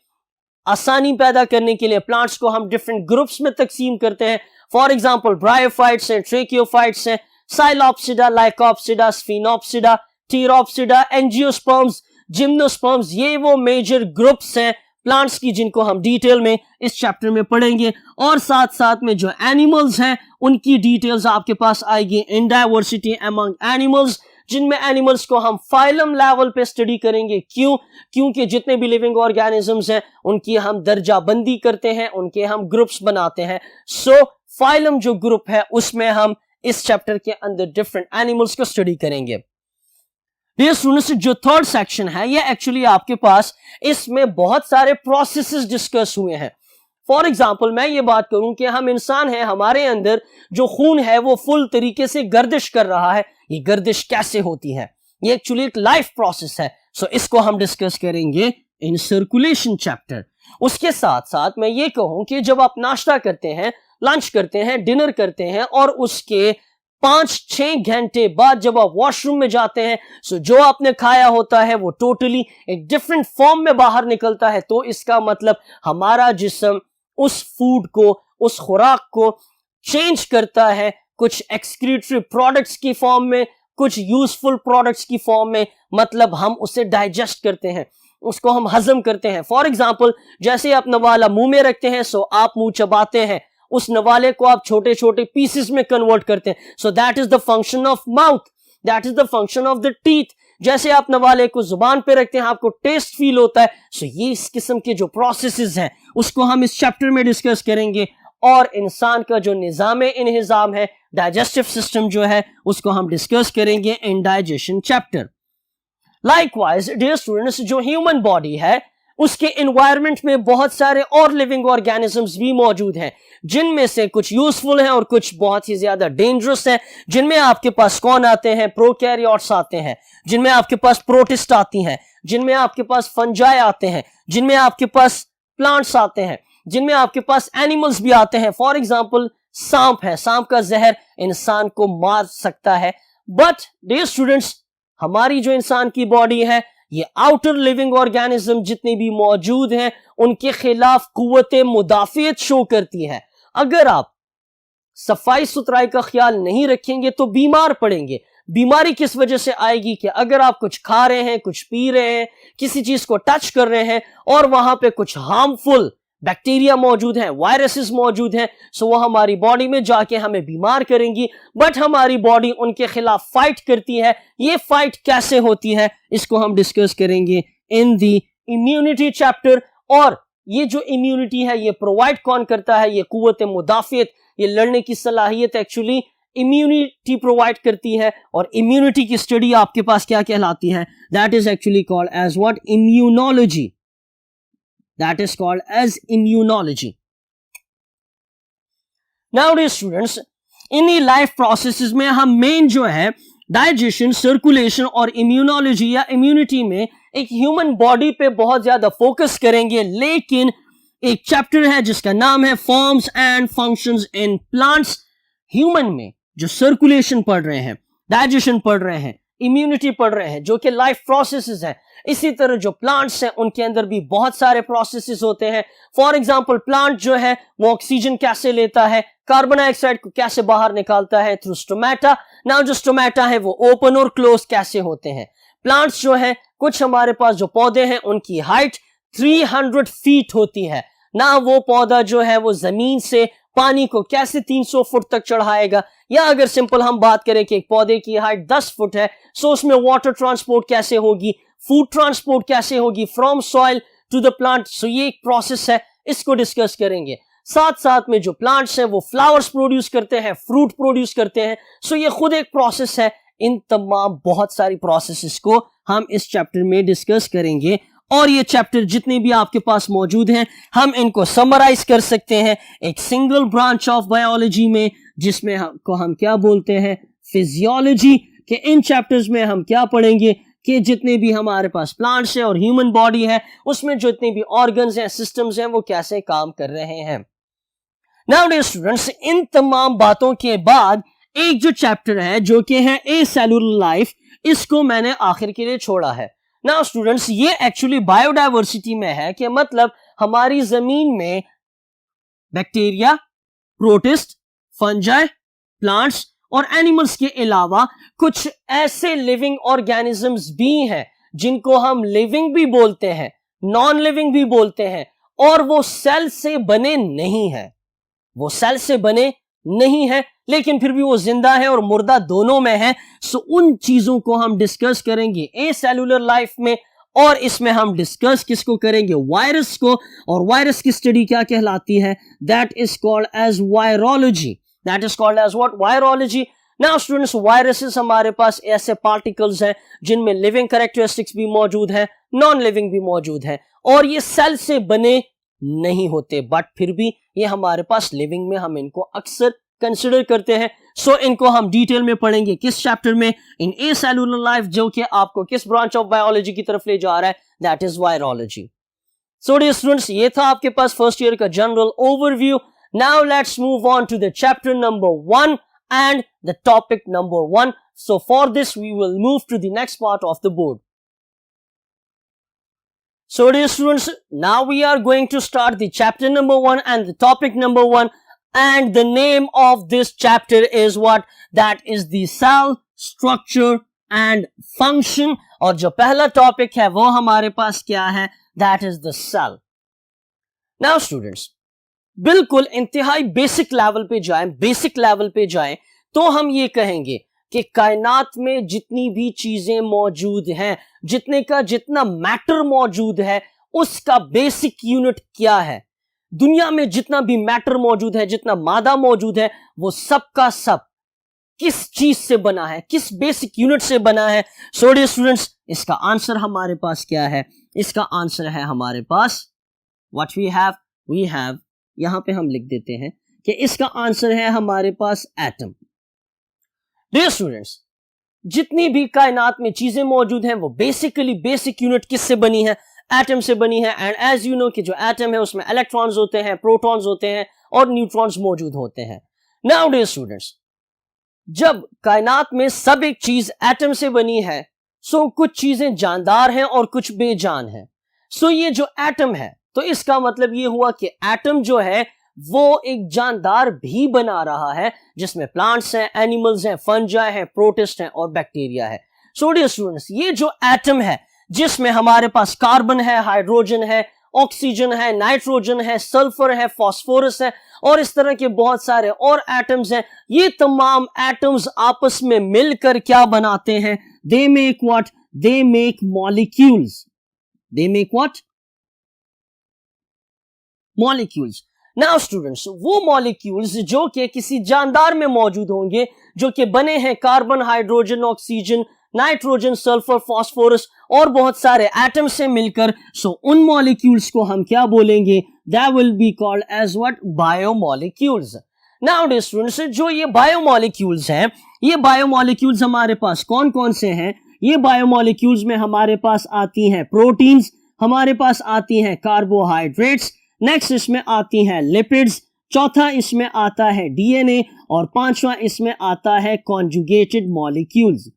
आसानी पैदा करने के लिए प्लांट्स को हम डिफरेंट ग्रुप्स में तकसीम करते हैं। फॉर एग्जांपल ब्रायोफाइट्स हैं, ट्रेकियोफाइट्स हैं, साइलोप्सिडा, लाइकोप्सिडा, स्फिनोप्सिडा, टीरोप्सिडा, एंजियोस्पर्म्स, जिम्नोस्पर्म्स, ये वो मेजर ग्रुप्स हैं प्लांट्स की जिनको हम डिटेल में इस चैप्टर में पढ़ेंगे। और साथ साथ में जो एनिमल्स हैं उनकी डिटेल्स आपके पास आएगी इन डायवर्सिटी अमंग एनिमल्स, जिनमें एनिमल्स को हम फाइलम लेवल पे स्टडी करेंगे। क्योंकि जितने भी लिविंग ऑर्गेनिजम्स हैं उनकी हम दर्जा बंदी करते हैं, उनके हम ग्रुप्स बनाते हैं। सो फाइलम जो ग्रुप है उसमें हम इस चैप्टर के अंदर डिफरेंट एनिमल्स को स्टडी करेंगे। डियर स्टूडेंट्स जो थर्ड सेक्शन है ये एक्चुअली आपके पास इसमें बहुत सारे प्रोसेसेस डिस्कस हुए हैं। फॉर एग्जांपल मैं ये बात करूं कि हम इंसान हैं, हमारे अंदर जो खून है वो फुल तरीके से गर्दिश कर रहा है, ये गर्दिश कैसे होती है, ये एक्चुअली एक लाइफ प्रोसेस है। सो इसको हम डिस्कस करेंगे इन सर्कुलेशन चैप्टर। उसके साथ साथ मैं ये कहूं कि जब आप नाश्ता करते हैं, लंच करते हैं, डिनर करते हैं, और उसके 5-6 घंटे बाद जब आप वॉशरूम में जाते हैं, सो जो आपने खाया होता है वो टोटली एक डिफरेंट फॉर्म में बाहर निकलता है। तो इसका मतलब हमारा जिस्म उस फूड को, उस खुराक को चेंज करता है, कुछ एक्सक्रीटरी प्रोडक्ट्स की फॉर्म में, कुछ यूजफुल प्रोडक्ट्स की फॉर्म में, मतलब हम उसे डाइजेस्ट करते हैं, उसको हम हजम करते हैं। फॉर एग्जाम्पल जैसे आप नवाला मुंह में रखते हैं, सो आप मुंह चबाते हैं, उस नवाले को आप छोटे छोटे पीसेस में कन्वर्ट करते हैं। So that is the function of mouth, that is the function of the teeth. जैसे आप नवाले को जुबान पे रखते हैं, आपको टेस्ट फील होता है। सो ये इस किस्म के जो प्रोसेसेस हैं उसको हम इस चैप्टर में डिस्कस करेंगे। और इंसान का जो निजाम इन्हिजाम है, डाइजेस्टिव सिस्टम जो है, उसको हम डिस्कस करेंगे in digestion chapter. Likewise dear students जो ह्यूमन बॉडी है उसके एनवायरनमेंट में बहुत सारे और लिविंग ऑर्गेनिजम्स भी मौजूद हैं, जिनमें से कुछ यूजफुल हैं और कुछ बहुत ही ज्यादा डेंजरस हैं। जिनमें आपके पास कौन आते हैं, प्रोकैरियोट्स आते हैं, जिनमें आपके पास प्रोटिस्ट आती हैं, जिनमें आपके पास फंजाई आते हैं, जिनमें आपके पास प्लांट्स आते हैं, जिनमें आपके पास एनिमल्स भी आते हैं। फॉर एग्जाम्पल सांप है, सांप का जहर इंसान को मार सकता है। बट डियर स्टूडेंट्स हमारी जो इंसान की बॉडी है, ये आउटर लिविंग ऑर्गेनिज्म जितने भी मौजूद हैं उनके खिलाफ कुव्वते मुदाफियत शो करती है। अगर आप सफाई सुथराई का ख्याल नहीं रखेंगे तो बीमार पड़ेंगे। बीमारी किस वजह से आएगी कि अगर आप कुछ खा रहे हैं, कुछ पी रहे हैं, किसी चीज को टच कर रहे हैं और वहां पे कुछ हार्मफुल बैक्टीरिया मौजूद हैं, वायरसेस मौजूद हैं, सो वो हमारी बॉडी में जाके हमें बीमार करेंगी। बट हमारी बॉडी उनके खिलाफ फाइट करती है। ये फाइट कैसे होती है इसको हम डिस्कस करेंगे इन दी इम्यूनिटी चैप्टर। और ये जो इम्यूनिटी है ये प्रोवाइड कौन करता है? ये कुव्वत मुदाफियत, ये लड़ने की सलाहियत एक्चुअली इम्यूनिटी प्रोवाइड करती है। और इम्यूनिटी की स्टडी आपके पास क्या कहलाती है? That is actually called as what? Immunology. That is called as immunology. Now students, इन्हीं लाइफ प्रोसेसेस में हम मेन जो है डाइजेशन, सर्कुलेशन और इम्यूनोलॉजी या इम्यूनिटी में एक ह्यूमन बॉडी पे बहुत ज्यादा फोकस करेंगे। लेकिन एक चैप्टर है जिसका नाम है forms and functions in plants. Human में जो सर्कुलेशन पढ़ रहे हैं, डाइजेशन पढ़ रहे हैं, इम्यूनिटी पढ़ रहे हैं, जो कि लाइफ प्रोसेसेस हैं, इसी तरह जो प्लांट्स हैं उनके अंदर भी बहुत सारे प्रोसेसेस होते हैं। फॉर एग्जांपल, प्लांट जो है वो ऑक्सीजन कैसे लेता है, कार्बन डाइऑक्साइड को कैसे बाहर निकालता है? Through stomata. नाउ जो स्टोमेटा है वो ओपन और क्लोज कैसे होते हैं? प्लांट्स जो है, कुछ हमारे पास जो पौधे हैं उनकी हाइट 300 फीट होती है ना। वो पौधा जो है वो जमीन से पानी को कैसे 300 फुट तक चढ़ाएगा? या अगर सिंपल हम बात करें कि एक पौधे की हाइट 10 फुट है, सो उसमें वाटर ट्रांसपोर्ट कैसे होगी, फूड ट्रांसपोर्ट कैसे होगी from soil to the plant? So ये एक प्रोसेस है, इसको डिस्कस करेंगे। साथ साथ में जो प्लांट्स हैं वो फ्लावर्स प्रोड्यूस करते हैं, फ्रूट प्रोड्यूस करते हैं। सो ये खुद एक प्रोसेस है। इन तमाम बहुत सारी प्रोसेसेस को हम इस चैप्टर में डिस्कस करेंगे। और ये चैप्टर जितने भी आपके पास मौजूद हैं, हम इनको समराइज कर सकते हैं एक सिंगल ब्रांच ऑफ बायोलॉजी में, जिसमें हम क्या बोलते हैं? फिजियोलॉजी। के इन चैप्टर्स में हम क्या पढ़ेंगे कि जितने भी हमारे पास प्लांट्स हैं और ह्यूमन बॉडी है, उसमें जो इतने भी ऑर्गन्स हैं, सिस्टम्स हैं, वो कैसे काम कर रहे हैं। नाउ डियर स्टूडेंट्स, इन तमाम बातों के बाद एक जो चैप्टर है जो कि है ए सेलुलर लाइफ, इसको मैंने आखिर के लिए छोड़ा है। नाउ स्टूडेंट्स, ये एक्चुअली बायोडायवर्सिटी में है कि मतलब हमारी जमीन में बैक्टीरिया, प्रोटिस्ट, फंजाई, प्लांट्स और एनिमल्स के अलावा कुछ ऐसे लिविंग ऑर्गेनिजम्स भी हैं जिनको हम लिविंग भी बोलते हैं, नॉन लिविंग भी बोलते हैं, और वो सेल से बने नहीं है। वो सेल से बने नहीं है लेकिन फिर भी वो जिंदा है और मुर्दा दोनों में है। सो उन चीजों को हम डिस्कस करेंगे ए सेलुलर लाइफ में। और इसमें हम डिस्कस किसको करेंगे? वायरस को। और वायरस की स्टडी क्या कहलाती है? That is called as virology. That is called as what? Virology. Now students, viruses हमारे पास ऐसे पार्टिकल्स हैं जिनमें लिविंग कैरेक्टरिस्टिक्स भी मौजूद हैं, नॉन लिविंग भी मौजूद हैं, और ये सेल से बने नहीं होते, बट फिर भी ये हमारे पास लिविंग में हम इनको अक्सर कंसिडर करते हैं। सो इनको हम डिटेल में पढ़ेंगे किस चैप्टर में? इन ए सेलुलर लाइफ, जो कि आपको किस ब्रांच ऑफ बायोलॉजी की तरफ ले जा रहा है? That is virology. So dear students, ये था आपके पास फर्स्ट ईयर का general overview. Now let's move on to the chapter number 1 and the topic number 1. So for this we will move to the next part of the board. So dear students, now we are going to start the chapter number 1 and the topic number 1, and the name of this chapter is what? That is the cell structure and function. और जो पहला topic है वो हमारे पास क्या है? That is the cell. Now students, बिल्कुल इंतहाई बेसिक लेवल पे जाएं तो हम ये कहेंगे कि कायनात में जितनी भी चीजें मौजूद हैं, जितना मैटर मौजूद है, उसका बेसिक यूनिट क्या है? दुनिया में जितना भी मैटर मौजूद है, जितना मादा मौजूद है, वो सब का सब किस चीज से बना है? किस बेसिक यूनिट से बना है? सो डियर स्टूडेंट्स, इसका आंसर हमारे पास क्या है? इसका आंसर है हमारे पास व्हाट वी हैव यहां पे हम लिख देते हैं कि इसका आंसर है हमारे पास एटम। डियर स्टूडेंट्स, जितनी भी कायनात में चीजें मौजूद हैं वो बेसिकली बेसिक यूनिट किससे बनी है? एटम से बनी है। एंड एज यू नो कि जो एटम है उसमें इलेक्ट्रॉन्स होते हैं, प्रोटॉन्स होते हैं और न्यूट्रॉन्स मौजूद होते हैं। नाउ डियर स्टूडेंट्स, जब कायनात में सब एक चीज एटम से बनी है, सो कुछ चीजें जानदार हैं और कुछ बेजान हैं। सो ये जो एटम है, तो इसका मतलब ये हुआ कि एटम जो है वो एक जानदार भी बना रहा है, जिसमें प्लांट्स हैं, एनिमल्स हैं, फंजाई हैं, प्रोटिस्ट हैं और बैक्टीरिया है। सो डियर स्टूडेंट्स, ये जो एटम है जिसमें हमारे पास कार्बन है, हाइड्रोजन है, ऑक्सीजन है, नाइट्रोजन है, सल्फर है, फास्फोरस है और इस तरह के बहुत सारे और एटम्स हैं, ये तमाम एटम्स आपस में मिलकर क्या बनाते हैं? They make what? They make molecules. They make what? Molecules. Now students, वो molecules जो कि किसी जानदार में मौजूद होंगे, जो कि बने हैं carbon, hydrogen, oxygen, nitrogen, sulphur, phosphorus और बहुत सारे एटम से मिलकर, सो उन मॉलिक्यूल्स को हम क्या बोलेंगे? That will be called as what? Biomolecules. Now students, जो ये बायोमोलिक्यूल्स हैं, ये बायोमोलिक्यूल्स हमारे पास कौन कौन से हैं? ये बायोमोलिक्यूल्स में हमारे पास आती हैं प्रोटीन्स, हमारे पास आती हैं कार्बोहाइड्रेट्स, नेक्स्ट इसमें आती हैं लिपिड्स, चौथा इसमें आता है डीएनए और पांचवा इसमें आता है कॉन्जुगेटेड मॉलिक्यूल्स.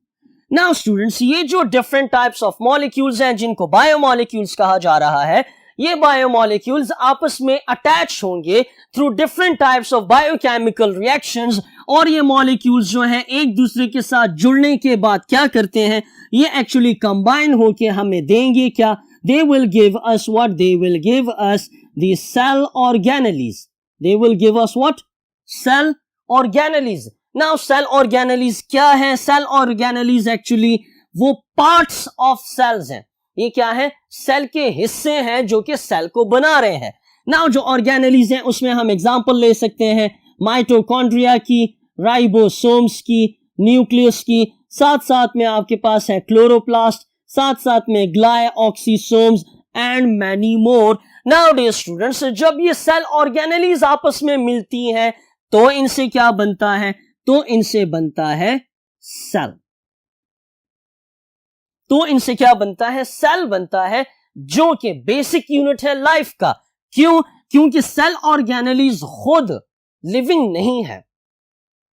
नाउ स्टूडेंट्स, ये जो डिफरेंट टाइप्स ऑफ मॉलिक्यूल्स हैं जिनको बायोमोलिक्यूल्स कहा जा रहा है, ये बायोमोलिक्यूल्स आपस में अटैच होंगे through different types of biochemical reactions, और ये मॉलिक्यूल्स जो हैं एक दूसरे के साथ जुड़ने के बाद क्या करते हैं? ये एक्चुअली कंबाइन होके हमें देंगे क्या? They will give us what? They will give us the cell organelles. They will give us what? Cell organelles. Now cell organelles क्या है? Cell organelles actually वो parts of cells हैं. ये क्या है? सेल के हिस्से हैं जो कि सेल को बना रहे हैं. Now जो organelles हैं उसमें हम एग्जांपल ले सकते हैं माइटोकॉन्ड्रिया की, राइबोसोम्स की, न्यूक्लियस की, साथ साथ में आपके पास है क्लोरोप्लास्ट, साथ साथ में glyoxysomes and many more. Nowadays students, जब ये सेल ऑर्गेनेलीज आपस में मिलती हैं तो इनसे क्या बनता है? तो इनसे बनता है सेल. तो इनसे क्या बनता है? सेल बनता है, जो कि बेसिक यूनिट है लाइफ का. क्यों? क्योंकि सेल ऑर्गेनेलीज खुद लिविंग नहीं है.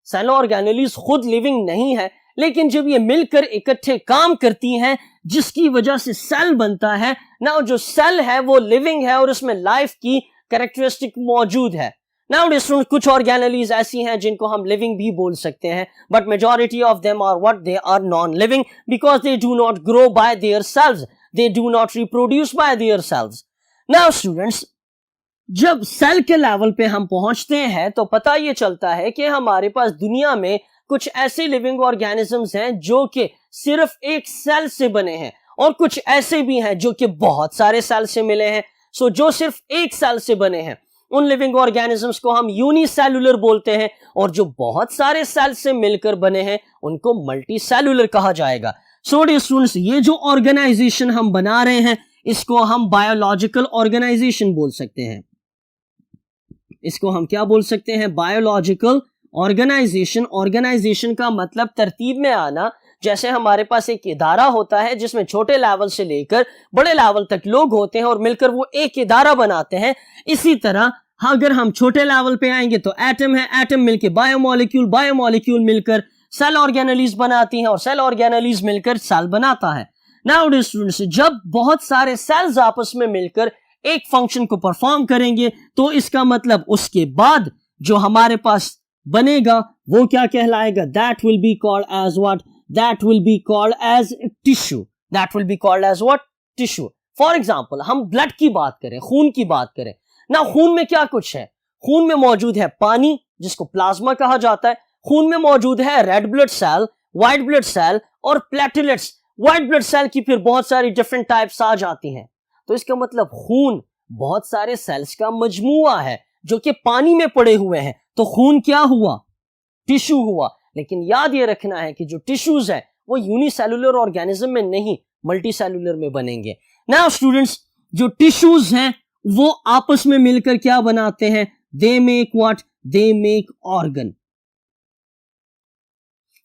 सेल ऑर्गेनेलीज खुद लिविंग नहीं है, लेकिन जब ये मिलकर इकट्ठे काम करती हैं जिसकी वजह से सेल बनता है ना, जो सेल है वो लिविंग है और उसमें लाइफ की कैरेक्टरिस्टिक मौजूद है. नाउ स्टूडेंट्स, कुछ ऑर्गेनेलीज ऐसी हैं जिनको हम लिविंग भी बोल सकते हैं, but majority of them are what? They are non living because they do not grow by their cells, they do not reproduce by their cells. Now students, जब सेल के लेवल पे हम पहुंचते हैं तो पता ये चलता है कि हमारे पास दुनिया में कुछ ऐसे लिविंग ऑर्गेनिजम्स हैं जो कि सिर्फ एक सेल से बने हैं, और कुछ ऐसे भी हैं जो कि बहुत सारे सेल से मिले हैं. सो जो सिर्फ एक सेल से बने हैं उन लिविंग ऑर्गेनिजम्स को हम यूनिसेलुलर बोलते हैं, और जो बहुत सारे सेल से मिलकर बने हैं उनको मल्टीसेलुलर कहा जाएगा. सो डियर स्टूडेंट्स, ये जो ऑर्गेनाइजेशन हम बना रहे हैं इसको हम बायोलॉजिकल ऑर्गेनाइजेशन बोल सकते हैं. इसको हम क्या बोल सकते हैं? Biological organisation. ऑर्गेनाइजेशन का मतलब तरतीब में आना. जैसे हमारे पास एक इदारा होता है जिसमें छोटे लेवल से लेकर बड़े लेवल तक लोग होते हैं और मिलकर वो एक इदारा बनाते हैं, इसी तरह अगर हम छोटे लेवल पे आएंगे तो एटम है, एटम मिलकर बायोमोलिक्यूल, बायोमोलिक्यूल मिलकर सेल ऑर्गेनेलीज बनाती हैं और सेल ऑर्गेनेलीज मिलकर सेल बनाता है. नाउ स्टूडेंट्स, जब बहुत सारे सेल्स आपस में मिलकर एक फंक्शन को परफॉर्म करेंगे तो इसका मतलब उसके बाद जो हमारे पास बनेगा वो क्या कहलाएगा? That will be called as what? That will be called as tissue. That will be called as what? Tissue. For example, हम ब्लड की बात करें, खून की बात करें ना, खून में क्या कुछ है? खून में मौजूद है पानी जिसको प्लाज्मा कहा जाता है. खून में मौजूद है red blood cell, white blood cell और प्लेटलेट्स. व्हाइट ब्लड सेल की फिर बहुत सारी डिफरेंट टाइप्स आ जाती हैं. तो इसका मतलब खून बहुत सारे सेल्स का मजमुआ है जो कि पानी में पड़े हुए हैं. तो खून क्या हुआ? टिश्यू हुआ. लेकिन याद ये रखना है कि जो टिश्यूज है वो यूनिसेलुलर ऑर्गेनिज्म में नहीं, मल्टीसेलुलर में बनेंगे. नाउ स्टूडेंट्स, जो टिश्यूज हैं वो आपस में मिलकर क्या बनाते हैं? They make what? They make organ.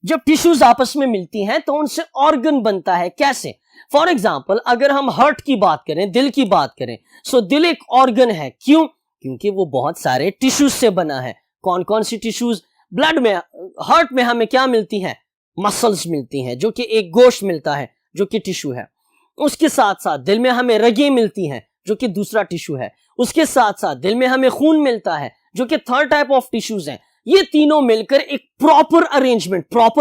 जब टिश्यूज आपस में मिलती हैं तो उनसे ऑर्गन बनता है. कैसे? फॉर एग्जाम्पल, अगर हम हार्ट की बात करें, दिल की बात करें, सो दिल एक ऑर्गन है. क्यों? क्योंकि वो बहुत सारे टिश्यूज से बना है. कौन कौन सी टिश्यूज? ब्लड में, हार्ट में हमें क्या मिलती है? मसल्स मिलती हैं जो कि एक गोश्त मिलता है जो कि टिश्यू है. उसके साथ साथ दिल में हमें रगें मिलती हैं जो कि दूसरा टिश्यू है. उसके साथ साथ दिल में हमें खून मिलता है जो कि थर्ड टाइप ऑफ टिश्यूज हैं. ये तीनों मिलकर एक प्रॉपर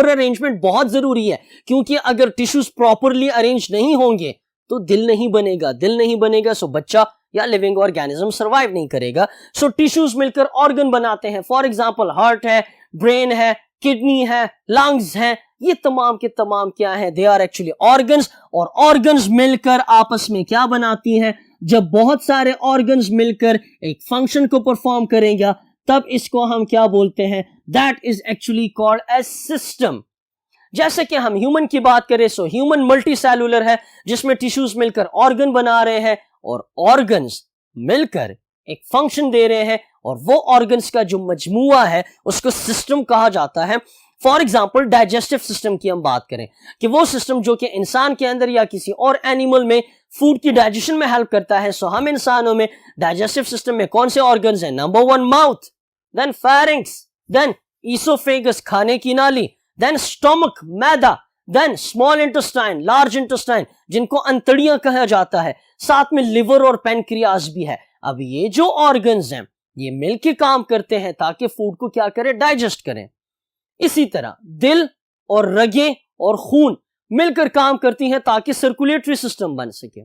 अरेंजमेंट बहुत जरूरी है, क्योंकि अगर टिश्यूज प्रॉपरली अरेंज नहीं होंगे तो दिल नहीं बनेगा सो बच्चा या लिविंग ऑर्गेनिज्म सरवाइव नहीं करेगा. सो टिश्यूज मिलकर ऑर्गन बनाते हैं. फॉर एग्जांपल, हार्ट है, ब्रेन है, किडनी है, लंग्स है, ये तमाम के तमाम क्या है, दे आर एक्चुअली ऑर्गन्स। और ऑर्गन्स मिलकर आपस में क्या बनाती हैं, जब बहुत सारे ऑर्गन्स मिलकर एक फंक्शन को परफॉर्म करेंगे तब इसको हम क्या बोलते हैं, that is actually called as system. जैसे कि हम ह्यूमन की बात करें, सो ह्यूमन मल्टी सेलुलर है, जिसमें टिश्यूज मिलकर ऑर्गन बना रहे हैं और ऑर्गन्स मिलकर एक फंक्शन दे रहे हैं, और वो ऑर्गन्स का जो मजमुआ है उसको सिस्टम कहा जाता है। फॉर एग्जाम्पल डाइजेस्टिव सिस्टम की हम बात करें कि वो सिस्टम जो कि इंसान के अंदर या किसी और एनिमल में फूड की डाइजेशन में हेल्प करता है। सो हम इंसानों में डाइजेस्टिव सिस्टम में कौन से ऑर्गन्स हैं, number 1 mouth, then pharynx, then oesophagus खाने की नाली, देन स्टमक मैदा, then small intestine, large intestine जिनको अंतड़ियां कहा जाता है, साथ में लिवर और पेनक्रियास भी है। अब ये जो ऑर्गन्स हैं ये मिलके काम करते हैं ताकि फूड को क्या करें, डाइजेस्ट करें। इसी तरह दिल और रगें और खून मिलकर काम करती हैं ताकि सर्कुलेटरी सिस्टम बन सके।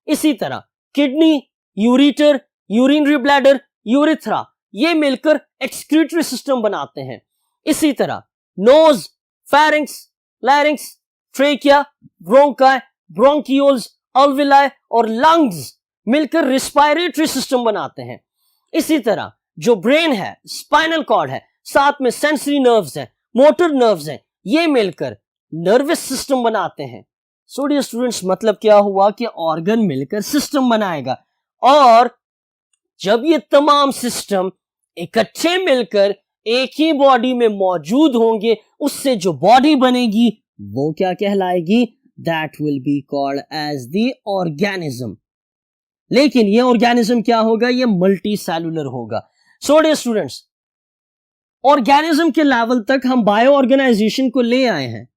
इसी तरह kidney, ureter, urinary bladder, urethra ये मिलकर एक्सक्रीटरी सिस्टम बनाते हैं। इसी तरह nose, pharynx, larynx, trachea, bronchi, bronchioles, alveoli और लंग्स मिलकर रिस्पायरेटरी सिस्टम बनाते हैं। इसी तरह जो ब्रेन है, स्पाइनल कॉर्ड है, साथ में सेंसरी नर्व्स हैं, मोटर नर्व्स हैं, ये मिलकर नर्वस सिस्टम बनाते हैं। सो डियर स्टूडेंट्स, मतलब क्या हुआ कि ऑर्गन मिलकर सिस्टम बनाएगा, और जब ये तमाम सिस्टम इकट्ठे मिलकर एक ही बॉडी में मौजूद होंगे, उससे जो बॉडी बनेगी वो क्या कहलाएगी, that will be called as the organism. लेकिन ये ऑर्गेनिज्म क्या होगा, ये मल्टी सेलुलर होगा। सो डियर स्टूडेंट्स, ऑर्गेनिज्म के लेवल तक हम बायो ऑर्गेनाइजेशन को ले आए हैं।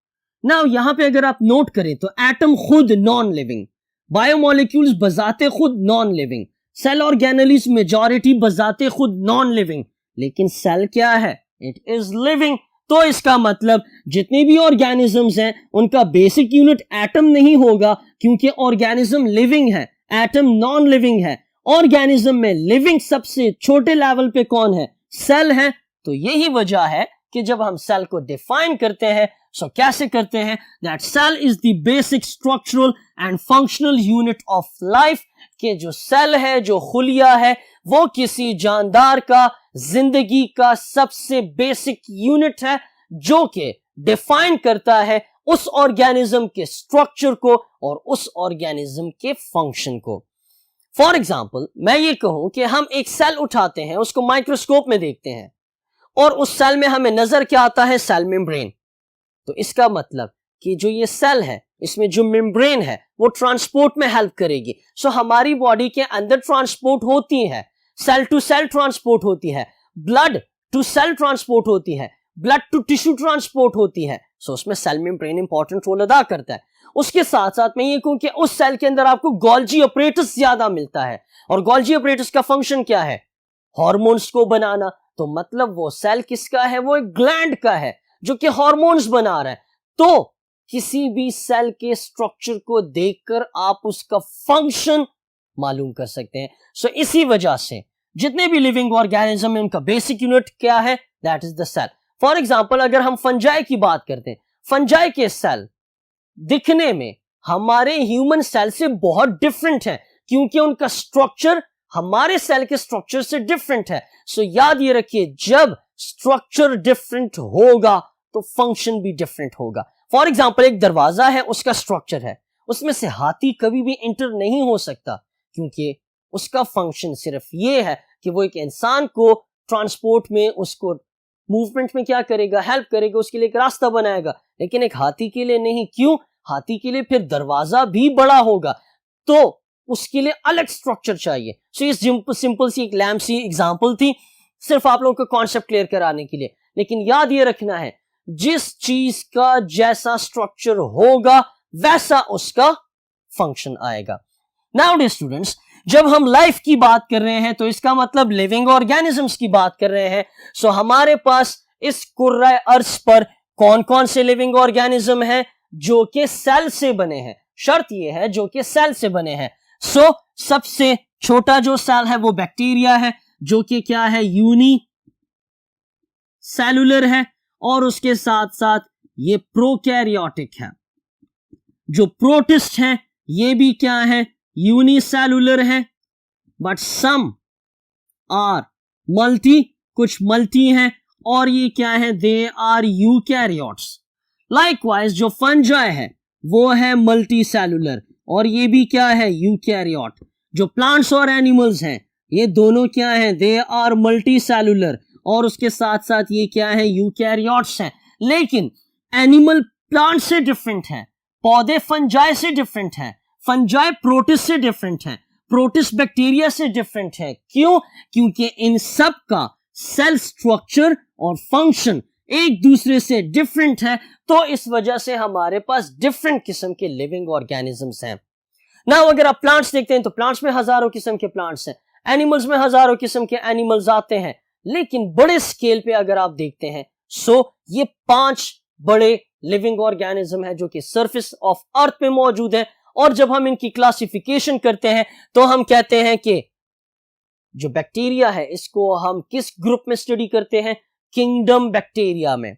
नाउ यहां पे अगर आप नोट करें तो एटम खुद नॉन लिविंग, बायोमोलिक्यूल्स बजाते खुद non living, cell organelles majority बजाते खुद नॉन लिविंग, लेकिन सेल क्या है, इट इज लिविंग। तो इसका मतलब जितने भी ऑर्गेनिजम्स हैं उनका बेसिक यूनिट एटम नहीं होगा, क्योंकि ऑर्गेनिज्म लिविंग है, एटम नॉन लिविंग है। ऑर्गेनिज्म में लिविंग सबसे छोटे लेवल पे कौन है, सेल है। तो यही वजह है कि जब हम सेल को डिफाइन करते हैं, सो कैसे करते हैं, that cell is the basic structural and functional unit of life, कि जो सेल है, जो खुलिया है, वो किसी जानदार का जिंदगी का सबसे बेसिक यूनिट है, जो कि डिफाइन करता है उस ऑर्गेनिज्म के स्ट्रक्चर को और उस ऑर्गेनिज्म के फंक्शन को। फॉर एग्जाम्पल मैं ये कहूं कि हम एक सेल उठाते हैं, उसको माइक्रोस्कोप में देखते हैं, और उस सेल में हमें नजर क्या आता है, सेल मेम्ब्रेन। तो इसका मतलब कि जो ये सेल है, इसमें जो मेम्ब्रेन है वो ट्रांसपोर्ट में हेल्प करेगी। सो हमारी बॉडी के अंदर ट्रांसपोर्ट होती है, सेल टू सेल ट्रांसपोर्ट होती है, ब्लड टू सेल ट्रांसपोर्ट होती है, ब्लड टू टिश्यू ट्रांसपोर्ट होती है। सो उसमें सेल मेम्ब्रेन इंपॉर्टेंट रोल अदा करता है। उसके साथ साथ मैं ये कहूं कि उस सेल के अंदर आपको गोल्जी अपरेटस ज्यादा मिलता है, और गोल्जी अपरेटस का फंक्शन क्या है, हार्मोन्स को बनाना। तो मतलब वो सेल किसका है, वो एक ग्लैंड का है जो कि हार्मोन्स बना रहा है। तो किसी भी सेल के स्ट्रक्चर को देखकर आप उसका फंक्शन मालूम कर सकते हैं। सो इसी वजह से जितने भी लिविंग ऑर्गेनिज्म है उनका बेसिक यूनिट क्या है, that is the cell. For example अगर हम फंजाई की बात करते हैं, फंजाई के सेल दिखने में हमारे ह्यूमन सेल से बहुत डिफरेंट है, क्योंकि उनका स्ट्रक्चर हमारे सेल के स्ट्रक्चर से डिफरेंट है। सो याद ये रखिए, जब स्ट्रक्चर डिफरेंट होगा तो फंक्शन भी डिफरेंट होगा। फॉर एग्जाम्पल एक दरवाजा है, उसका स्ट्रक्चर है, उसमें से हाथी कभी भी इंटर नहीं हो सकता, क्योंकि उसका फंक्शन सिर्फ ये है कि वो एक इंसान को ट्रांसपोर्ट में, उसको मूवमेंट में क्या करेगा, हेल्प करेगा, उसके लिए एक रास्ता बनाएगा, लेकिन एक हाथी के लिए नहीं। क्यों, हाथी के लिए फिर दरवाजा भी बड़ा होगा, तो उसके लिए अलग स्ट्रक्चर चाहिए। सो ये सिंपल सी एक लैम्प सी एग्जांपल थी, सिर्फ आप लोगों को कॉन्सेप्ट क्लियर कराने के लिए। लेकिन याद ये रखना है, जिस चीज का जैसा स्ट्रक्चर होगा वैसा उसका फंक्शन आएगा। नाउ डियर स्टूडेंट्स, जब हम लाइफ की बात कर रहे हैं तो इसका मतलब लिविंग ऑर्गेनिजम्स की बात कर रहे हैं। सो हमारे पास इस कुर्रा अर्थ पर कौन कौन से लिविंग ऑर्गेनिज्म हैं जो कि सेल से बने हैं। शर्त यह है जो कि सेल से बने हैं। सो सबसे छोटा जो सेल है वो बैक्टीरिया है, जो कि क्या है, यूनी सेलुलर है, और उसके साथ साथ ये प्रोकैरियोटिक है। जो प्रोटिस्ट है ये भी क्या है, यूनिसेलुलर है, बट सम आर मल्टी, कुछ मल्टी हैं, और ये क्या है, दे आर यूकैरियोट्स। लाइकवाइज जो फंजाई है वो है मल्टी सेलुलर, और ये भी क्या है, यूकैरियोट। जो प्लांट्स और एनिमल्स हैं ये दोनों क्या हैं, दे आर मल्टी सेलुलर, और उसके साथ साथ ये क्या है, यूकैरियोट्स हैं। लेकिन एनिमल प्लांट से डिफरेंट है, पौधे फंजाई से डिफरेंट है, फंजाई प्रोटिस्ट से डिफरेंट है, प्रोटिस्ट बैक्टीरिया से डिफरेंट है। क्यों? क्योंकि इन सब का सेल स्ट्रक्चर और फंक्शन एक दूसरे से डिफरेंट है, तो इस वजह से हमारे पास डिफरेंट किस्म के लिविंग ऑर्गेनिजम्स हैं। ना अगर आप प्लांट्स देखते हैं तो प्लांट्स में हजारों किस्म के प्लांट्स हैं, एनिमल्स में हजारों किस्म के एनिमल्स आते हैं, लेकिन बड़े स्केल पे अगर आप देखते हैं ये 5 बड़े लिविंग ऑर्गेनिज्म है जो कि सरफेस ऑफ अर्थ पे मौजूद है। और जब हम इनकी क्लासिफिकेशन करते हैं तो हम कहते हैं कि जो बैक्टीरिया है इसको हम किस ग्रुप में स्टडी करते हैं, किंगडम बैक्टीरिया में।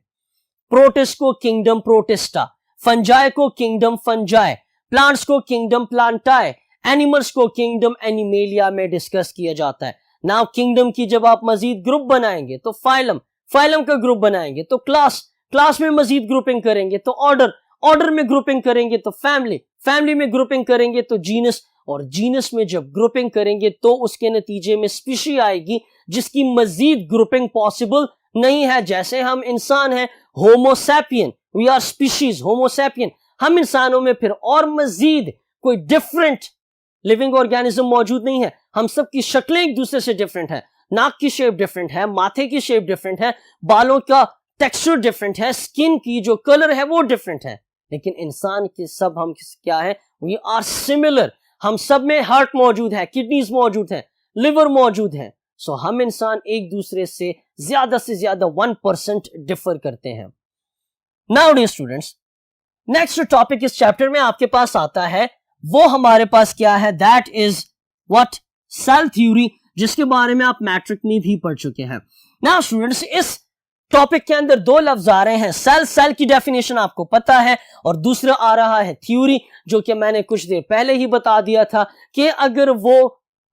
प्रोटिस्ट को किंगडम प्रोटिस्टा, फंजाई को किंगडम फंजाई, प्लांट्स को किंगडम प्लांटाई, एनिमल्स को किंगडम एनिमेलिया में डिस्कस किया जाता है। नाउ किंगडम की जब आप मजीद ग्रुप बनाएंगे तो फाइलम, फाइलम का ग्रुप बनाएंगे तो क्लास, क्लास में मजीद ग्रुपिंग करेंगे तो ऑर्डर, ऑर्डर में ग्रुपिंग करेंगे तो फैमिली, फैमिली में ग्रुपिंग करेंगे तो जीनस, और जीनस में जब ग्रुपिंग करेंगे तो उसके नतीजे में स्पीशी आएगी जिसकी मजीद ग्रुपिंग पॉसिबल नहीं है। जैसे हम इंसान हैं, homo sapien, we are species homo sapien, हम इंसानों में फिर और मजीद कोई डिफरेंट लिविंग ऑर्गेनिज्म मौजूद नहीं है। हम सब की शक्लें एक दूसरे से डिफरेंट है, नाक की शेप डिफरेंट है, माथे की शेप डिफरेंट है, बालों का टेक्सचर डिफरेंट है, स्किन की जो कलर है वो डिफरेंट है, लेकिन इंसान के सब हम क्या है, वी आर सिमिलर। हम सब में हार्ट मौजूद है, किडनीज मौजूद है, लिवर मौजूद है। सो हम इंसान एक दूसरे से ज्यादा 1% डिफर करते हैं। Now dear students, next topic इस चैप्टर में आपके पास आता है वो हमारे पास क्या है, that is what, cell theory, जिसके बारे में आप मैट्रिक में भी पढ़ चुके हैं। नाउ स्टूडेंट्स, इस टॉपिक के अंदर 2 लफ्ज आ रहे हैं, सेल, सेल की डेफिनेशन आपको पता है, और दूसरा आ रहा है थ्योरी, जो कि मैंने कुछ देर पहले ही बता दिया था कि अगर वो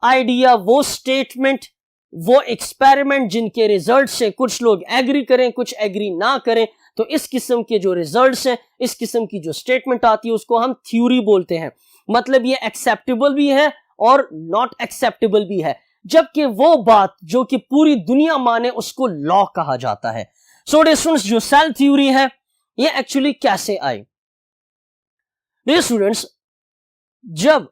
आइडिया, वो स्टेटमेंट, वो एक्सपेरिमेंट जिनके रिजल्ट से कुछ लोग एग्री करें, कुछ एग्री ना करें, तो इस किस्म के जो रिजल्ट्स हैं, इस किस्म की जो स्टेटमेंट आती है उसको हम थ्योरी बोलते हैं। मतलब ये एक्सेप्टेबल भी है और नॉट एक्सेप्टेबल भी है, जबकि वो बात जो कि पूरी दुनिया माने उसको लॉ कहा जाता है। सो डियर स्टूडेंट्स, जो सेल थ्योरी है ये एक्चुअली कैसे आई? डियर स्टूडेंट्स, जब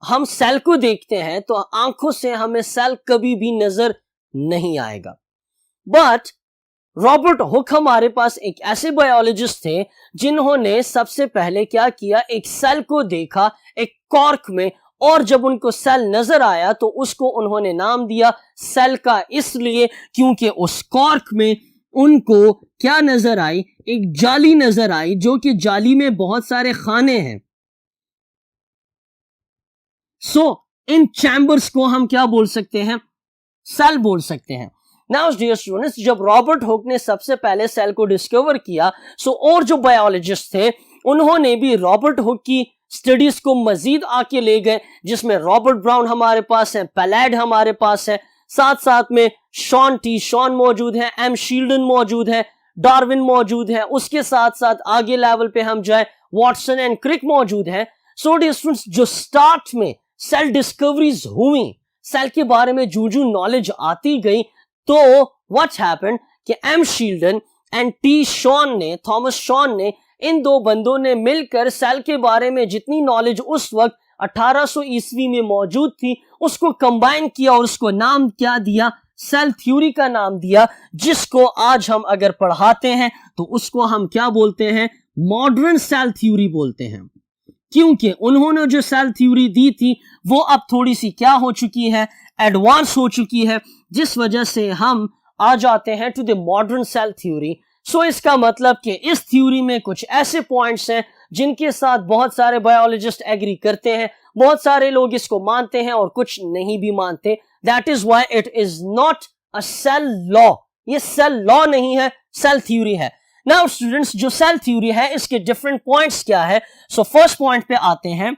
हम सेल को देखते हैं तो आंखों से हमें सेल कभी भी नजर नहीं आएगा, बट रॉबर्ट हुक हमारे पास एक ऐसे बायोलॉजिस्ट थे जिन्होंने सबसे पहले क्या किया, एक सेल को देखा एक कॉर्क में, और जब उनको सेल नजर आया तो उसको उन्होंने नाम दिया सेल का, इसलिए क्योंकि उस कॉर्क में उनको क्या नजर आई, एक जाली नजर आई, जो कि जाली में बहुत सारे खाने हैं। इन चैम्बर्स को हम क्या बोल सकते हैं, सेल बोल सकते हैं। नाउ डियर स्टूडेंट्स, जब रॉबर्ट हुक ने सबसे पहले सेल को डिस्कवर किया, और जो बायोलॉजिस्ट थे उन्होंने भी रॉबर्ट हुक की स्टडीज को मजीद आके ले गए, जिसमें रॉबर्ट ब्राउन हमारे पास है, पैलेड हमारे पास है, साथ साथ में शॉन मौजूद है, एम शील्डन मौजूद है, डार्विन मौजूद है, उसके साथ साथ आगे लेवल पे हम जाए वॉटसन एंड क्रिक मौजूद है। सो डियर स्टूडेंट्स, जो स्टार्ट में सेल डिस्कवरीज हुई, सेल के बारे में जो नॉलेज आती गई, तो व्हाट हैपेंड कि M Schleiden and T Schwann ने, थॉमस शॉन ने, इन 2 बंदों ने मिलकर सेल के बारे में जितनी नॉलेज उस वक्त 1800 ईस्वी में मौजूद थी उसको कंबाइन किया और उसको नाम क्या दिया, सेल थ्योरी का नाम दिया, जिसको आज हम अगर पढ़ाते हैं तो उसको हम क्या बोलते हैं, मॉडर्न सेल थ्योरी बोलते हैं। क्योंकि उन्होंने जो सेल थ्योरी दी थी वो अब थोड़ी सी क्या हो चुकी है, एडवांस हो चुकी है, जिस वजह से हम आ जाते हैं to the modern cell theory. इसका मतलब कि इस थ्योरी में कुछ ऐसे पॉइंट्स हैं जिनके साथ बहुत सारे बायोलॉजिस्ट एग्री करते हैं, बहुत सारे लोग इसको मानते हैं और कुछ नहीं भी मानते। That is why it is not a cell law, ये सेल लॉ नहीं है, सेल थ्योरी है। नाउ स्टूडेंट्स, जो सेल थ्योरी है इसके डिफरेंट पॉइंट्स क्या है? सो फर्स्ट पॉइंट पे आते हैं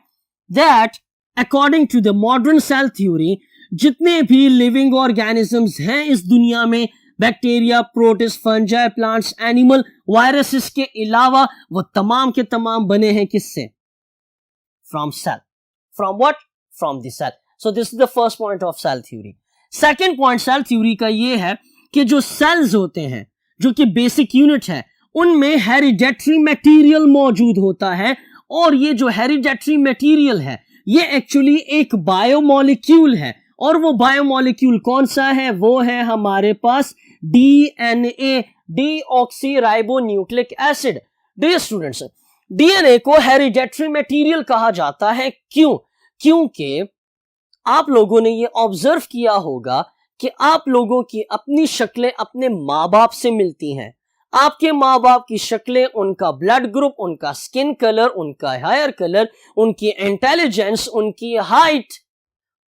that according to the modern cell theory, जितने भी लिविंग ऑर्गेनिजम्स हैं इस दुनिया में, bacteria, protist, fungi, plants, animal, viruses के अलावा, वो तमाम के तमाम बने हैं किससे? From cell. From what? From the cell. So this is the first point of cell theory. Second point cell theory का ये है कि जो सेल्स होते हैं, जो कि बेसिक यूनिट है, उनमें हेरिडेटरी मटेरियल मौजूद होता है, और ये जो हेरिडेटरी मटेरियल है ये एक्चुअली एक बायोमोलिक्यूल है, और वो बायोमोलिक्यूल कौन सा है? वो है हमारे पास DNA, deoxyribonucleic acid. Dear students, DNA को हेरिडेटरी मटेरियल कहा जाता है. क्यों? क्योंकि आप लोगों ने ये ऑब्जर्व किया होगा कि आप लोगों की अपनी शक्लें अपने माँ बाप से मिलती हैं. आपके माँ बाप की शक्लें, उनका ब्लड ग्रुप, उनका स्किन कलर, उनका हेयर कलर, उनकी इंटेलिजेंस, उनकी हाइट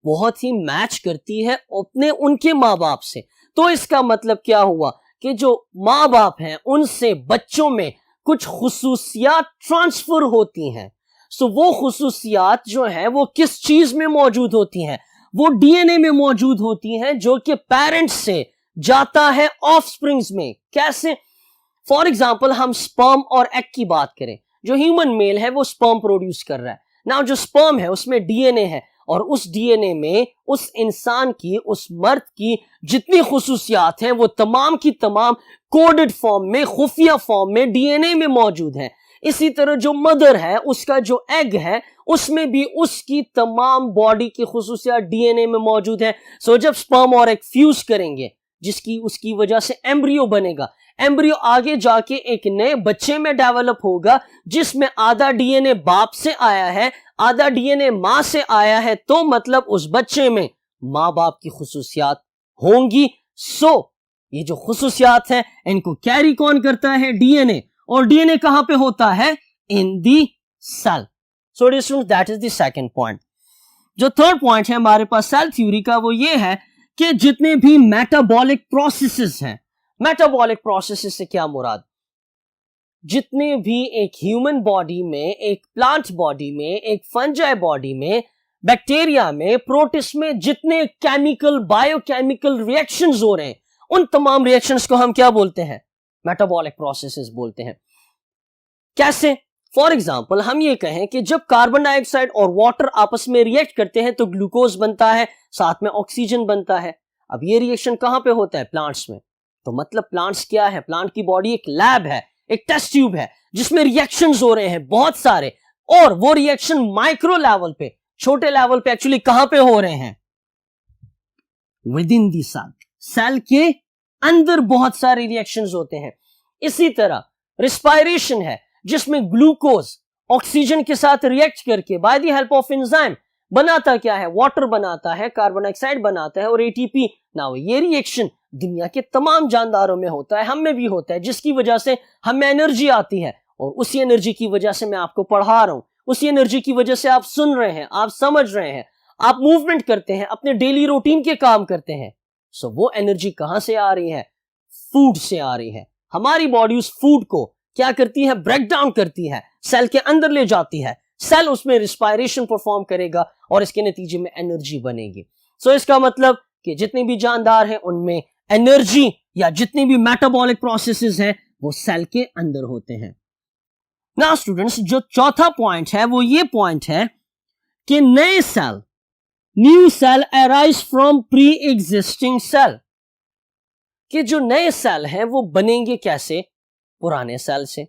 बहुत ही मैच करती है अपने उनके माँ बाप से. तो इसका मतलब क्या हुआ कि जो माँ बाप हैं उनसे बच्चों में कुछ खुसूसियात ट्रांसफर होती हैं. सो वो खुसूसियात जो है वो किस चीज में मौजूद होती हैं? वो डीएनए में मौजूद होती हैं, जो कि पेरेंट्स से जाता है ऑफस्प्रिंग्स में. कैसे? फॉर एग्जाम्पल, हम स्पर्म और एग की बात करें. जो ह्यूमन मेल है वो स्पर्म प्रोड्यूस कर रहा है. नाउ जो स्पर्म है उसमें डीएनए है, और उस डीएनए में उस इंसान की, उस मर्द की जितनी खुसूसियात हैं वो तमाम की तमाम कोडेड फॉर्म में, खुफिया फॉर्म में डीएनए में मौजूद हैं. इसी तरह जो मदर है, उसका जो एग है, उसमें भी उसकी तमाम बॉडी की खुसूसियात डीएनए में मौजूद है. सो जब स्पर्म और एग फ्यूज करेंगे, जिसकी उसकी वजह से एम्ब्रियो बनेगा. एम्ब्रियो आगे जाके एक नए बच्चे में डेवलप होगा, जिसमें आधा डीएनए बाप से आया है, आधा डीएनए मां से आया है. तो मतलब उस बच्चे में मां बाप की खुसूसियात होंगी. सो ये जो खुसूसियात हैं इनको कैरी कौन करता है? डीएनए. और डीएनए कहां पे होता है? In the cell. So dear that is the second point. जो थर्ड पॉइंट है हमारे पास सेल थ्योरी का, वो ये है कि जितने भी मेटाबॉलिक प्रोसेसेस हैं, मेटाबॉलिक प्रोसेसेस से क्या मुराद? जितने भी एक ह्यूमन बॉडी में, एक प्लांट बॉडी में, एक फंजाई बॉडी में, बैक्टीरिया में, प्रोटिस्ट में जितने केमिकल, बायोकेमिकल रिएक्शंस हो रहे हैं, उन तमाम रिएक्शंस को हम क्या बोलते हैं? मेटाबॉलिक प्रोसेसेस बोलते हैं. कैसे? फॉर एग्जाम्पल, हम ये कहें कि जब कार्बन डाइऑक्साइड और वाटर आपस में रिएक्ट करते हैं तो ग्लूकोज बनता है, साथ में ऑक्सीजन बनता है. अब ये रिएक्शन कहां पे होता है? प्लांट्स में. तो मतलब प्लांट्स क्या है? प्लांट की बॉडी एक लैब है, एक टेस्ट ट्यूब है, जिसमें रिएक्शंस हो रहे हैं बहुत सारे, और वो रिएक्शन माइक्रो लेवल पे, छोटे लेवल पे एक्चुअली कहां पे हो रहे हैं? Within the cell. Cell के अंदर बहुत सारे रिएक्शंस होते हैं. इसी तरह रिस्पायरेशन है, जिसमें ग्लूकोज ऑक्सीजन के साथ रिएक्ट करके by the help of enzyme बनाता क्या है? वाटर बनाता है, कार्बन डाइऑक्साइड बनाता है और एटीपी. नाउ ये रिएक्शन दुनिया के तमाम जानदारों में होता है, हम में भी होता है, जिसकी वजह से हमें एनर्जी आती है. और उसी एनर्जी की वजह से मैं आपको पढ़ा रहा हूं, उसी एनर्जी की वजह से आप सुन रहे हैं, आप समझ रहे हैं, आप मूवमेंट करते हैं, अपने डेली रूटीन के काम करते हैं. सो वो एनर्जी कहां से आ रही है? फूड से आ रही है. हमारी बॉडी उस फूड को क्या करती है? ब्रेक डाउन करती है, सेल के अंदर ले जाती है. सेल उसमें रिस्पायरेशन परफॉर्म करेगा और इसके नतीजे में एनर्जी बनेगी. सो इसका मतलब कि जितने भी जानदार हैं उनमें एनर्जी या जितनी भी मेटाबॉलिक प्रोसेसेस हैं वो सेल के अंदर होते हैं. नाउ स्टूडेंट्स, जो चौथा पॉइंट है वो ये पॉइंट है कि नए cell, new cell arise from pre existing cell. कि जो नए सेल हैं वो बनेंगे कैसे? पुराने सेल से.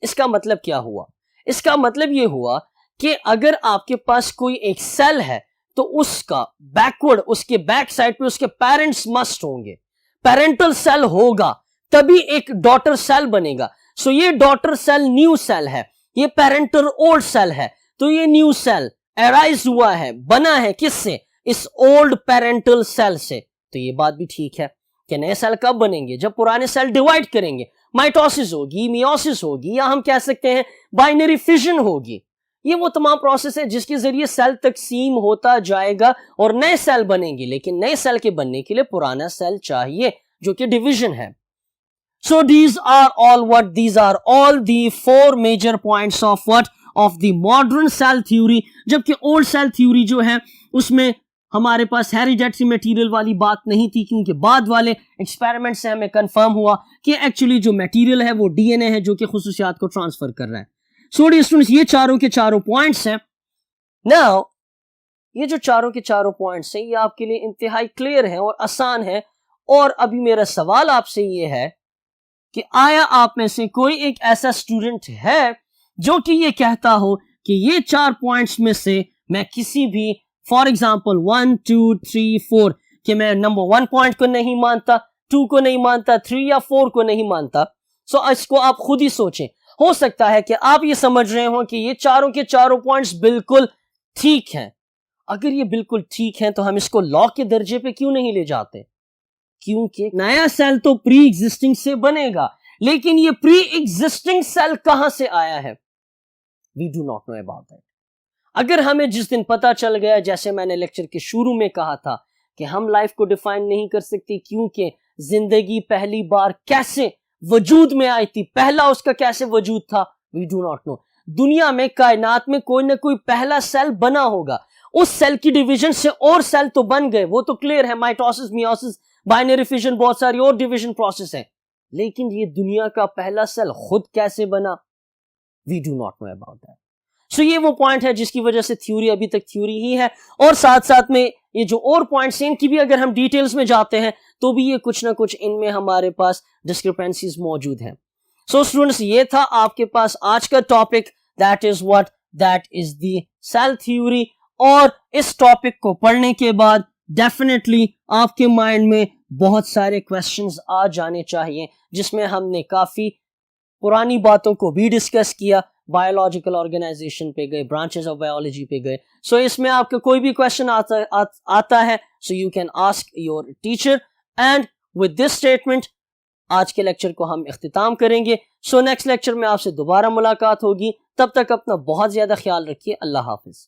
इसका मतलब क्या हुआ? इसका मतलब ये हुआ कि अगर आपके पास कोई एक सेल है तो उसका बैकवर्ड, उसके बैक साइड पे उसके पेरेंट्स मस्ट होंगे. पेरेंटल सेल होगा तभी एक डॉटर सेल बनेगा. सो ये डॉटर सेल न्यू सेल है, ये पेरेंटल ओल्ड सेल है. तो ये न्यू सेल अराइज हुआ है, बना है किससे? इस ओल्ड पेरेंटल सेल से. तो ये बात भी ठीक है कि नए सेल कब बनेंगे? जब पुराने सेल डिवाइड करेंगे, माइटोसिस होगी, मियोसिस होगी, या हम कह सकते हैं बाइनरी फिजन होगी. ये वो तमाम प्रोसेस है जिसके जरिए सेल तकसीम होता जाएगा और नए सेल बनेंगे. लेकिन नए सेल के बनने के लिए पुराना सेल चाहिए, जो कि डिवीजन है. So these are all what? These are all the four major points of what? Of the modern cell theory. जबकि old cell theory जो है उसमें हमारे पास हेरिडेटरी मटेरियल वाली बात नहीं थी, क्योंकि बाद वाले एक्सपेरिमेंट से हमें कंफर्म हुआ कि एक्चुअली जो मटेरियल है वो डीएनए है जो कि खुसूसियात को ट्रांसफर कर रहा है. सो डियर स्टूडेंट्स, ये चारों के चारों पॉइंट्स हैं. नाउ ये जो चारों के चारों पॉइंट्स हैं ये आपके लिए इंतहाई क्लियर है और आसान है. और अभी मेरा सवाल आपसे ये है कि आया आप में से कोई एक ऐसा स्टूडेंट है जो कि ये कहता हो कि ये 4 पॉइंट्स में से मैं किसी भी, फॉर एग्जाम्पल 1 2 3 4, कि मैं नंबर 1 पॉइंट को नहीं मानता, 2 को नहीं मानता, 3 या 4 को नहीं मानता. सो इसको आप खुद ही सोचें. हो सकता है कि आप ये समझ रहे हो कि ये चारों के चारों पॉइंट्स बिल्कुल ठीक हैं. अगर ये बिल्कुल ठीक हैं तो हम इसको लॉ के दर्जे पे क्यों नहीं ले जाते? क्योंकि नया सेल तो प्री एग्जिस्टिंग से बनेगा, लेकिन ये प्री एग्जिस्टिंग सेल कहां से आया है? We do not know about that. अगर हमें जिस दिन पता चल गया, जैसे मैंने लेक्चर के शुरू में कहा था कि हम लाइफ को डिफाइन नहीं कर सकते क्योंकि जिंदगी पहली बार कैसे वजूद में आई थी, पहला उसका कैसे वजूद था, वी डू नॉट नो. दुनिया में, कायनात में कोई ना कोई पहला सेल बना होगा. उस सेल की डिवीजन से और सेल तो बन गए, वो तो क्लियर है. माइटोसिस, मियोसिस, बाइनरी फिजन, बहुत सारी और डिवीजन प्रोसेस है. लेकिन ये दुनिया का पहला सेल खुद कैसे बना? We do not know about that. So ये वो पॉइंट है जिसकी वजह से थ्योरी अभी तक थ्योरी ही है. और साथ साथ में ये जो और पॉइंट्स हैं इनकी भी अगर हम डिटेल्स में जाते हैं तो भी ये कुछ ना कुछ इनमें हमारे पास डिस्क्रिपेंसीज मौजूद हैं. सो स्टूडेंट्स, ये था आपके पास आज का topic. That is what? That is the cell theory. और इस टॉपिक को पढ़ने के बाद डेफिनेटली आपके माइंड में बहुत सारे क्वेश्चंस आ जाने चाहिए, जिसमें हमने काफी पुरानी बातों को भी डिस्कस किया. बायोलॉजिकल ऑर्गेनाइजेशन पे गए, ब्रांचेस ऑफ बायोलॉजी पे गए. सो इसमें आपका कोई भी क्वेश्चन आता है, so you can ask your teacher. And with this statement आज के लेक्चर को हम इख्तिताम करेंगे. सो नेक्स्ट लेक्चर में आपसे दोबारा मुलाकात होगी. तब तक अपना बहुत ज्यादा ख्याल रखिए. अल्लाह हाफिज.